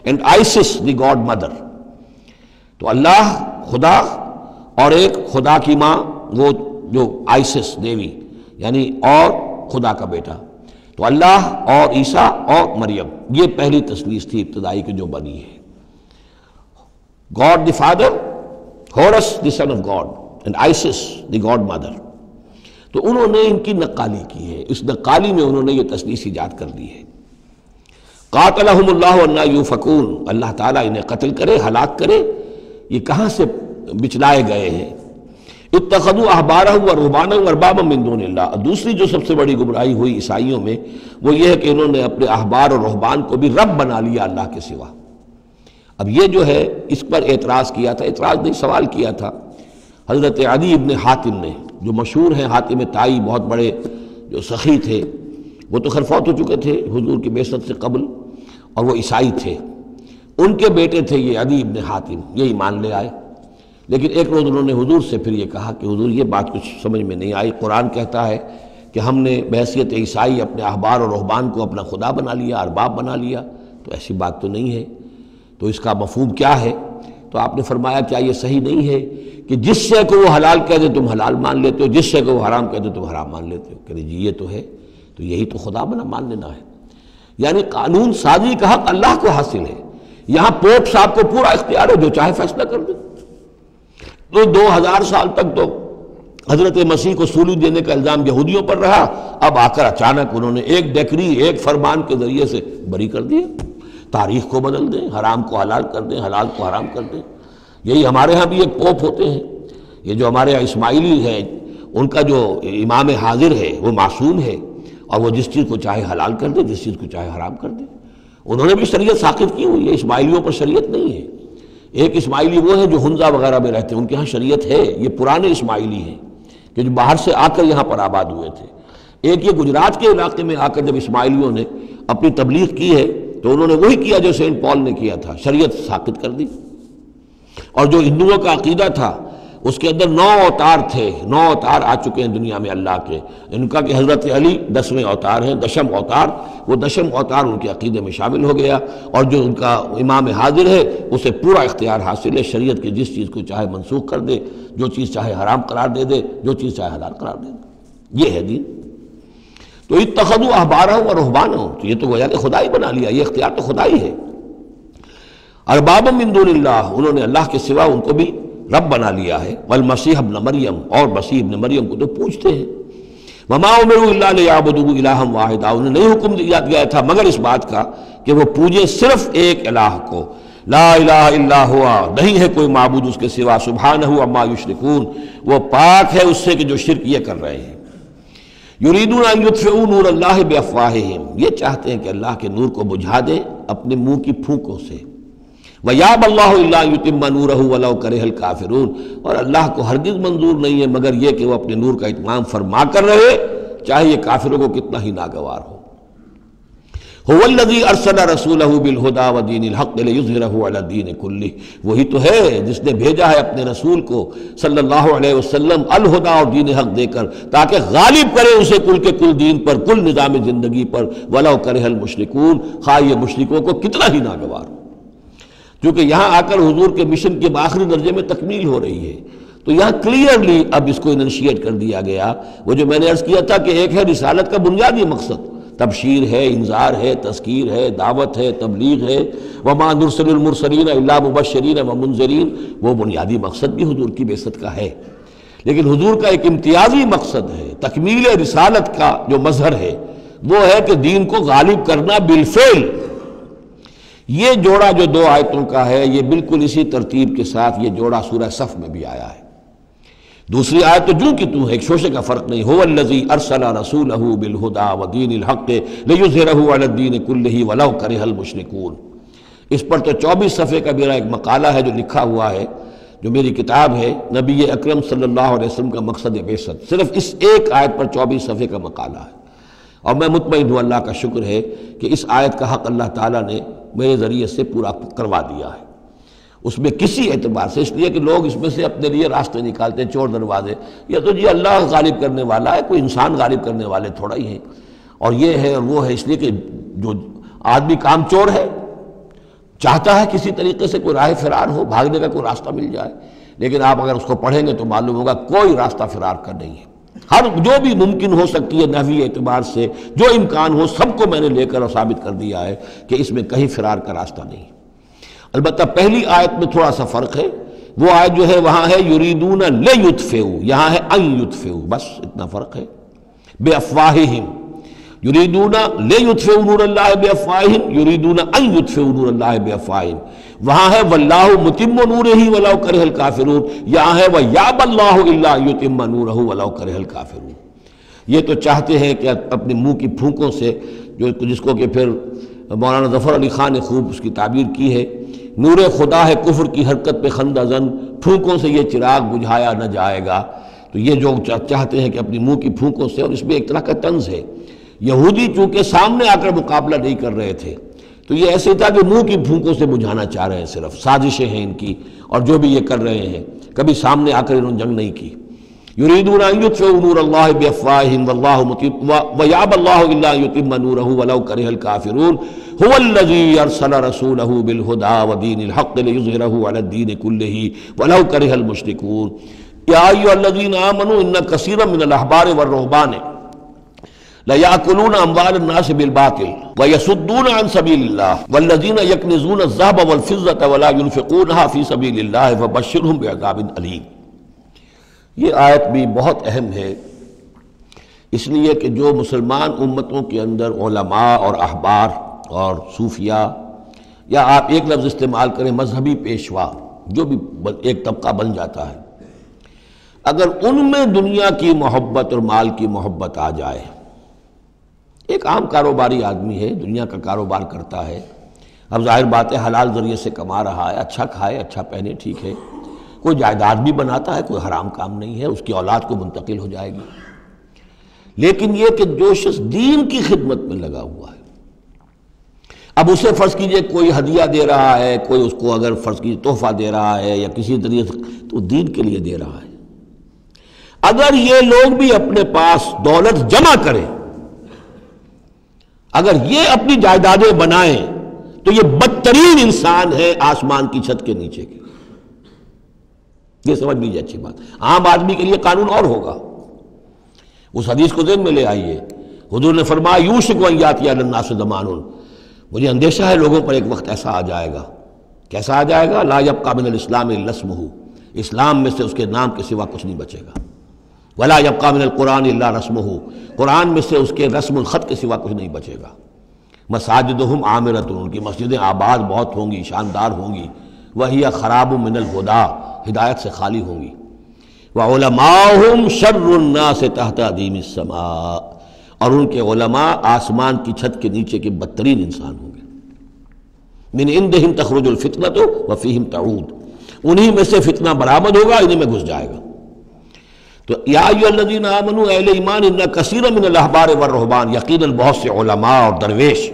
and Isis the God mother. تو اللہ خدا اور ایک خدا کی ماں وہ جو آئسس دیوی یعنی اور خدا کا بیٹا. تو اللہ اور عیسیٰ اور مریم یہ پہلی تثلیث تھی ابتدائی کی جو بنی ہے. God the father, Horus the son of God and Isis the God mother. تو انہوں نے ان کی نقالی کی ہے، اس نقالی میں انہوں نے یہ تثلیث ایجاد کر دی ہے. قاتلہم اللہ انا یوفکون، اللہ تعالیٰ انہیں قتل کرے، ہلاک کرے. یہ کہاں سے بچلائے گئے ہیں؟ اتخذوا احبارهم ورهبانهم اربابا من دون اللہ. دوسری جو سب سے بڑی گمراہی ہوئی عیسائیوں میں وہ یہ ہے کہ انہوں نے اپنے احبار اور رہبان کو بھی رب بنا لیا اللہ کے سوا. اب یہ جو ہے اس پر اعتراض کیا تھا، اعتراض نہیں سوال کیا تھا حضرت عدی ابن حاتم نے، جو مشہور ہیں حاتم طائی، بہت بڑے جو سخی تھے. وہ تو خیر فوت ہو چکے تھے حضور کی بعثت سے قبل اور وہ عیسائی تھے. ان کے بیٹے تھے یہ عدی ابن حاتم، یہ ایمان لے آئے. لیکن ایک روز انہوں نے حضور سے پھر یہ کہا کہ حضور یہ بات کچھ سمجھ میں نہیں آئی، قرآن کہتا ہے کہ ہم نے بحیثیت عیسائی اپنے احبار اور رہبان کو اپنا خدا بنا لیا، ارباب بنا لیا. تو ایسی بات تو نہیں ہے، تو اس کا مفہوم کیا ہے؟ تو آپ نے فرمایا کیا یہ صحیح نہیں ہے کہ جس شے کو وہ حلال کہہ دے تم حلال مان لیتے ہو، جس شے کو وہ حرام کہہ دے تم حرام مان لیتے ہو؟ کہ جی یہ تو ہے، تو یہی تو خدا بنا مان لینا ہے. یعنی قانون سازی کا حق اللہ کو حاصل ہے. یہاں پوپ صاحب کو پورا اختیار ہے، جو چاہے فیصلہ کر دے. تو 2000 سال تک تو حضرت مسیح کو سولی دینے کا الزام یہودیوں پر رہا. اب آ کر اچانک انہوں نے ایک ڈیکری، ایک فرمان کے ذریعے سے بری کر دیا. تاریخ کو بدل دیں، حرام کو حلال کر دیں، حلال کو حرام کر دیں. یہی ہمارے ہاں بھی ایک پوپ ہوتے ہیں. یہ جو ہمارے یہاں اسماعیلی ہیں ان کا جو امام حاضر ہے وہ معصوم ہے اور وہ جس چیز کو چاہے حلال کر دے، جس چیز کو چاہے حرام کر دے. انہوں نے بھی شریعت ساقط کی ہوئی ہے، اسماعیلیوں پر شریعت نہیں ہے. ایک اسماعیلی وہ ہیں جو ہنزا وغیرہ میں رہتے ہیں، ان کے ہاں شریعت ہے. یہ پرانے اسماعیلی ہیں کہ جو باہر سے آ کر یہاں پر آباد ہوئے تھے. ایک یہ گجرات کے علاقے میں آ کر جب اسماعیلیوں نے اپنی تبلیغ کی ہے تو انہوں نے وہی کیا جو سینٹ پال نے کیا تھا، شریعت ساقط کر دی. اور جو ہندوؤں کا عقیدہ تھا اس کے اندر 9 اوتار تھے، 9 اوتار آ چکے ہیں دنیا میں اللہ کے. ان کا کہ حضرت علی 10ویں اوتار ہیں، دشم اوتار. وہ دشم اوتار ان کے عقیدے میں شامل ہو گیا. اور جو ان کا امام حاضر ہے اسے پورا اختیار حاصل ہے، شریعت کی جس چیز کو چاہے منسوخ کر دے، جو چیز چاہے حرام قرار دے دے، جو چیز چاہے حلال قرار دے دے. یہ ہے دین. تو اتخذوا احبارهم ورهبانهم، تو یہ تو گویا کہ خدا ہی بنا لیا، یہ اختیار تو خدا ہی ہے. اربابا من دون اللہ، انہوں نے اللہ کے سوا ان کو بھی رب بنا لیا ہے. والمسیح ابن مریم، اور مسیح ابن مریم کو تو پوچھتے ہیں. وما امروا الا لیعبدوا الہا واحدا، انہیں نہیں حکم دیا گیا تھا مگر اس بات کا کہ وہ پوجے صرف ایک الہ کو. لا الہ الا ہوا، نہیں ہے کوئی معبود اس کے سوا. سبحانہ عما یشرکون، وہ پاک ہے اس سے کہ جو شرک یہ کر رہے ہیں. یریدون ان یطفئوا نور اللہ بافواہہم، یہ چاہتے ہیں کہ اللہ کے نور کو بجھا دیں اپنے منہ کی پھونکوں سے. وَيَأْبَى اللَّهُ إِلَّا أَن يُتِمَّ نُورَهُ وَلَوْ كَرِهَ الْكَافِرُونَ، اور اللہ کو ہرگز منظور نہیں ہے مگر یہ کہ وہ اپنے نور کا اتمام فرما کر رہے چاہے یہ کافروں کو کتنا ہی ناگوار ہو. هُوَ الَّذِي أَرْسَلَ رَسُولَهُ بِالْهُدَى وَدِينِ الْحَقِّ لِيُظْهِرَهُ عَلَى الدِّينِ كُلِّهِ، وہی تو ہے جس نے بھیجا ہے اپنے رسول کو صلی اللہ علیہ وسلم الہدا اور دین حق دے کر تاکہ غالب کرے اسے کل کے کل دین پر، کل نظام زندگی پر. وَلَوْ كَرِهَ الْمُشْرِكُونَ، خواہ یہ مشرکوں کو کتنا ہی ناگوار ہو. کیونکہ یہاں آ کر حضور کے مشن کے آخری درجے میں تکمیل ہو رہی ہے تو یہاں کلیئرلی اب اس کو انشیٹ کر دیا گیا. وہ جو میں نے عرض کیا تھا کہ ایک ہے رسالت کا بنیادی مقصد، تبشیر ہے، انذار ہے، تذکیر ہے، دعوت ہے، تبلیغ ہے. وما نرسل المرسلین الا مبشرین ومنذرین، وہ بنیادی مقصد بھی حضور کی بعثت کا ہے. لیکن حضور کا ایک امتیازی مقصد ہے، تکمیل رسالت کا جو مظہر ہے وہ ہے کہ دین کو غالب کرنا بالفعل. یہ جوڑا جو 2 آیتوں کا ہے یہ بالکل اسی ترتیب کے ساتھ یہ جوڑا سورہ صف میں بھی آیا ہے. دوسری آیت تو جو کہ تو ہے، ایک شوشے کا فرق نہیں. هو الذی ارسل رسولہ بالہدی ودین الحق لیظہرہ علی الدین کلہ ولو کرہ المشرکون. اس پر تو 24 صفحے کا میرا ایک مقالہ ہے جو لکھا ہوا ہے، جو میری کتاب ہے نبی اکرم صلی اللہ علیہ وسلم کا مقصد بعثت. صرف اس ایک آیت پر 24 صفحے کا مقالہ ہے. اور میں مطمئن ہوں اللہ کا شکر ہے کہ اس آیت کا حق اللہ تعالیٰ نے میرے ذریعے سے پورا کروا دیا ہے۔ اس میں کسی اعتبار سے، اس لیے کہ لوگ اس میں سے اپنے لیے راستے نکالتے ہیں، چور دروازے، یا تو جی اللہ غالب کرنے والا ہے، کوئی انسان غالب کرنے والے تھوڑا ہی ہیں، اور یہ ہے اور وہ ہے، اس لیے کہ جو آدمی کام چور ہے چاہتا ہے کسی طریقے سے کوئی راہ فرار ہو، بھاگنے کا کوئی راستہ مل جائے، لیکن آپ اگر اس کو پڑھیں گے تو معلوم ہوگا کوئی راستہ فرار کا نہیں ہے۔ ہر جو بھی ممکن ہو سکتی ہے نحوی اعتبار سے، جو امکان ہو، سب کو میں نے لے کر اور ثابت کر دیا ہے کہ اس میں کہیں فرار کا راستہ نہیں۔ البتہ پہلی آیت میں تھوڑا سا فرق ہے، وہ آیت جو ہے وہاں ہے یریدون لیطفئوا، یہاں ہے ان یطفئوا، بس اتنا فرق ہے۔ بے افواہہم، یریدون لیطفئوا نور اللہ بے افواہہم، یریدون ان یطفئوا نور اللہ بے افواہہم، وہاں ہے واللہ متم نورہ ولو کرہ الکافرون، یہاں ہے ویابی اللہ الا یتم نورہ ولو کرہ الکافرون۔ یہ تو چاہتے ہیں کہ اپنے منہ کی پھونکوں سے، جس کو کہ پھر مولانا ظفر علی خان نے خوب اس کی تعبیر کی ہے، نور خدا ہے کفر کی حرکت پہ خندہ زن، پھونکوں سے یہ چراغ بجھایا نہ جائے گا۔ تو یہ جو چاہتے ہیں کہ اپنی منہ کی پھونکوں سے، اور اس میں ایک طرح کا طنز ہے، یہودی چونکہ سامنے آ کر مقابلہ نہیں کر رہے تھے تو یہ ایسے تھا کہ منہ کی پھونکوں سے بجھانا چاہ رہے ہیں، صرف سازشیں ہیں ان کی، اور جو بھی یہ کر رہے ہیں کبھی سامنے آ کر انہوں نے جنگ نہیں کی۔ یریدون ان یطفئوا نور اللہ بافواہہم واللہ متم ویابی اللہ الا یتم نورہ ولو کرہ الکافرون هو الذی ارسل رسولہ بالہدی ودین الحق لیظہرہ علی الدین کلہ ولو کرہ المشرکون یا ایھا الذین آمنوا ان کثیرا من الاحبار والرہبان لَيَأْكُلُونَ أَمْوَالَ النَّاسِ بِالْبَاطِلِ وَيَصُدُّونَ عَنْ سَبِيلِ اللَّهِ وَالَّذِينَ يَكْنِزُونَ الذَّهَبَ وَالْفِضَّةَ وَلَا يُنْفِقُونَهَا فِي سَبِيلِ اللَّهِ فَبَشِّرْهُم بِعَذَابٍ أَلِيمٍ۔ یہ آیت بھی بہت اہم ہے، اس لیے کہ جو مسلمان امتوں کے اندر علماء اور احبار اور صوفیاء، یا آپ ایک لفظ استعمال کریں مذہبی پیشوا، جو بھی ایک طبقہ بن جاتا ہے، اگر ان میں دنیا کی محبت اور مال کی محبت آ جائے، ایک عام کاروباری آدمی ہے، دنیا کا کاروبار کرتا ہے، اب ظاہر بات ہے حلال ذریعے سے کما رہا ہے، اچھا کھائے اچھا پہنے، ٹھیک ہے، کوئی جائیداد بھی بناتا ہے، کوئی حرام کام نہیں ہے، اس کی اولاد کو منتقل ہو جائے گی، لیکن یہ کہ جو شخص دین کی خدمت میں لگا ہوا ہے، اب اسے فرض کیجئے کوئی ہدیہ دے رہا ہے، کوئی اس کو اگر فرض کیجئے تحفہ دے رہا ہے یا کسی طریقے سے، تو دین کے لیے دے رہا ہے۔ اگر یہ لوگ بھی اپنے پاس دولت جمع کریں، اگر یہ اپنی جائیدادیں بنائیں، تو یہ بدترین انسان ہے آسمان کی چھت کے نیچے کے۔ یہ سمجھ لیجیے اچھی بات، عام آدمی کے لیے قانون اور ہوگا۔ اس حدیث کو ذہن میں لے آئیے، حضور نے فرمایا یوشک ان یاتی علی الناس زمان، مجھے اندیشہ ہے لوگوں پر ایک وقت ایسا آ جائے گا، کیسا آ جائے گا؟ لا یبقی من الاسلام الا اسمہ، اسلام میں سے اس کے نام کے سوا کچھ نہیں بچے گا۔ ولا یبقی من القرآن الا رسمہ، قرآن میں سے اس کے رسم الخط کے سوا کچھ نہیں بچے گا۔ مساجدہم عامرۃ، ان کی مسجدیں آباد بہت ہوں گی، شاندار ہوں گی، وہی خراب من الہدیٰ، ہدایت سے خالی ہوں گی۔ وعلماؤہم شر الناس تحت ادیم السماء، اور ان کے علماء آسمان کی چھت کے نیچے کے بدترین انسان ہوں گے۔ من عندہم تخرج الفتنۃ وفیہم تعود، انہی میں سے فتنہ برآمد ہوگا، انہی میں گھس جائے گا۔ تو یا ایھا الذین آمنوا، اہل ایمان، ان کثیر من الاحبار والرہبان، یقیناً بہت سے علماء اور درویش،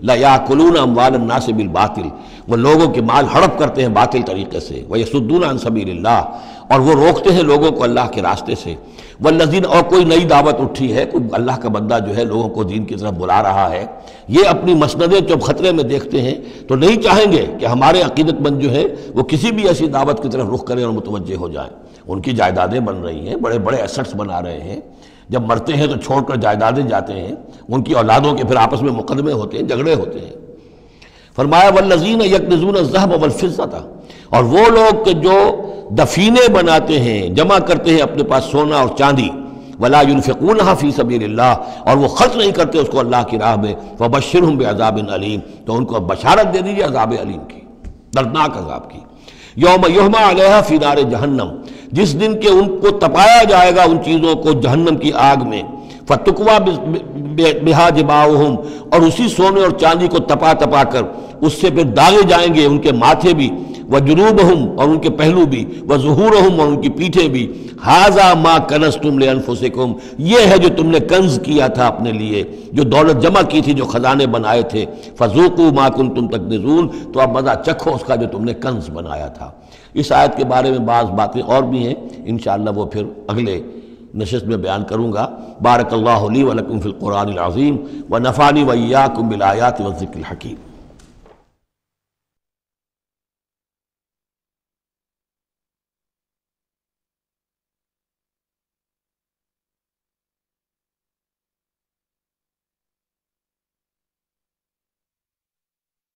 لَيَأْكُلُونَ أَمْوَالَ النَّاسِ بِالْبَاطِلِ، وہ لوگوں کے مال ہڑپ کرتے ہیں باطل طریقے سے، وَيَصُدُّونَ عَنْ سَبِيلِ اللَّهِ، اور وہ روکتے ہیں لوگوں کو اللہ کے راستے سے، والذین، اور کوئی نئی دعوت اٹھی ہے، کوئی اللہ کا بندہ جو ہے لوگوں کو دین کی طرف بلا رہا ہے، یہ اپنی مسندیں جب خطرے میں دیکھتے ہیں تو نہیں چاہیں گے کہ ہمارے عقیدت مند جو ہے وہ کسی بھی ایسی دعوت کی طرف رخ کریں اور متوجہ ہو جائیں۔ ان کی جائیدادیں بن رہی ہیں، بڑے بڑے ایسٹس بنا رہے ہیں، جب مرتے ہیں تو چھوڑ کر جائیدادیں جاتے ہیں، ان کی اولادوں کے پھر آپس میں مقدمے ہوتے ہیں، جھگڑے ہوتے ہیں۔ فرمایا والذین یکنزون الذھب والفضۃ، اور وہ لوگ کہ جو دفینے بناتے ہیں، جمع کرتے ہیں اپنے پاس سونا اور چاندی، ولا ينفقونها فی سبیل اللہ، اور وہ خرچ نہیں کرتے اس کو اللہ کی راہ میں، فبشرہم بعذاب علیم، تو ان کو بشارت دے دیجیے عذاب علیم کی، دردناک عذاب کی۔ یوم یحمى علیہا فی نار جہنم، جس دن کے ان کو تپایا جائے گا ان چیزوں کو جہنم کی آگ میں، فتقوا بہا جباہہم، اور اسی سونے اور چاندی کو تپا تپا کر اس سے پھر داغے جائیں گے ان کے ماتھے بھی، وجنوبہم اور ان کے پہلو بھی، وظہورہم اور ان کی پیٹھیں بھی، ھذا ما کنزتم لانفسکم یہ ہے جو تم نے کنز کیا تھا اپنے لیے، جو دولت جمع کی تھی، جو خزانے بنائے تھے، فذوقوا ما کنتم تکنزون تو اب مزہ چکھو اس کا جو تم نے کنز بنایا تھا۔ اس آیت کے بارے میں بعض باتیں اور بھی ہیں، انشاءاللہ وہ پھر اگلے نشست میں بیان کروں گا۔ بارک اللہ لی ولکم فی القرآن العظیم ونفعنی وإیاکم بالآیات والذکر الحکیم۔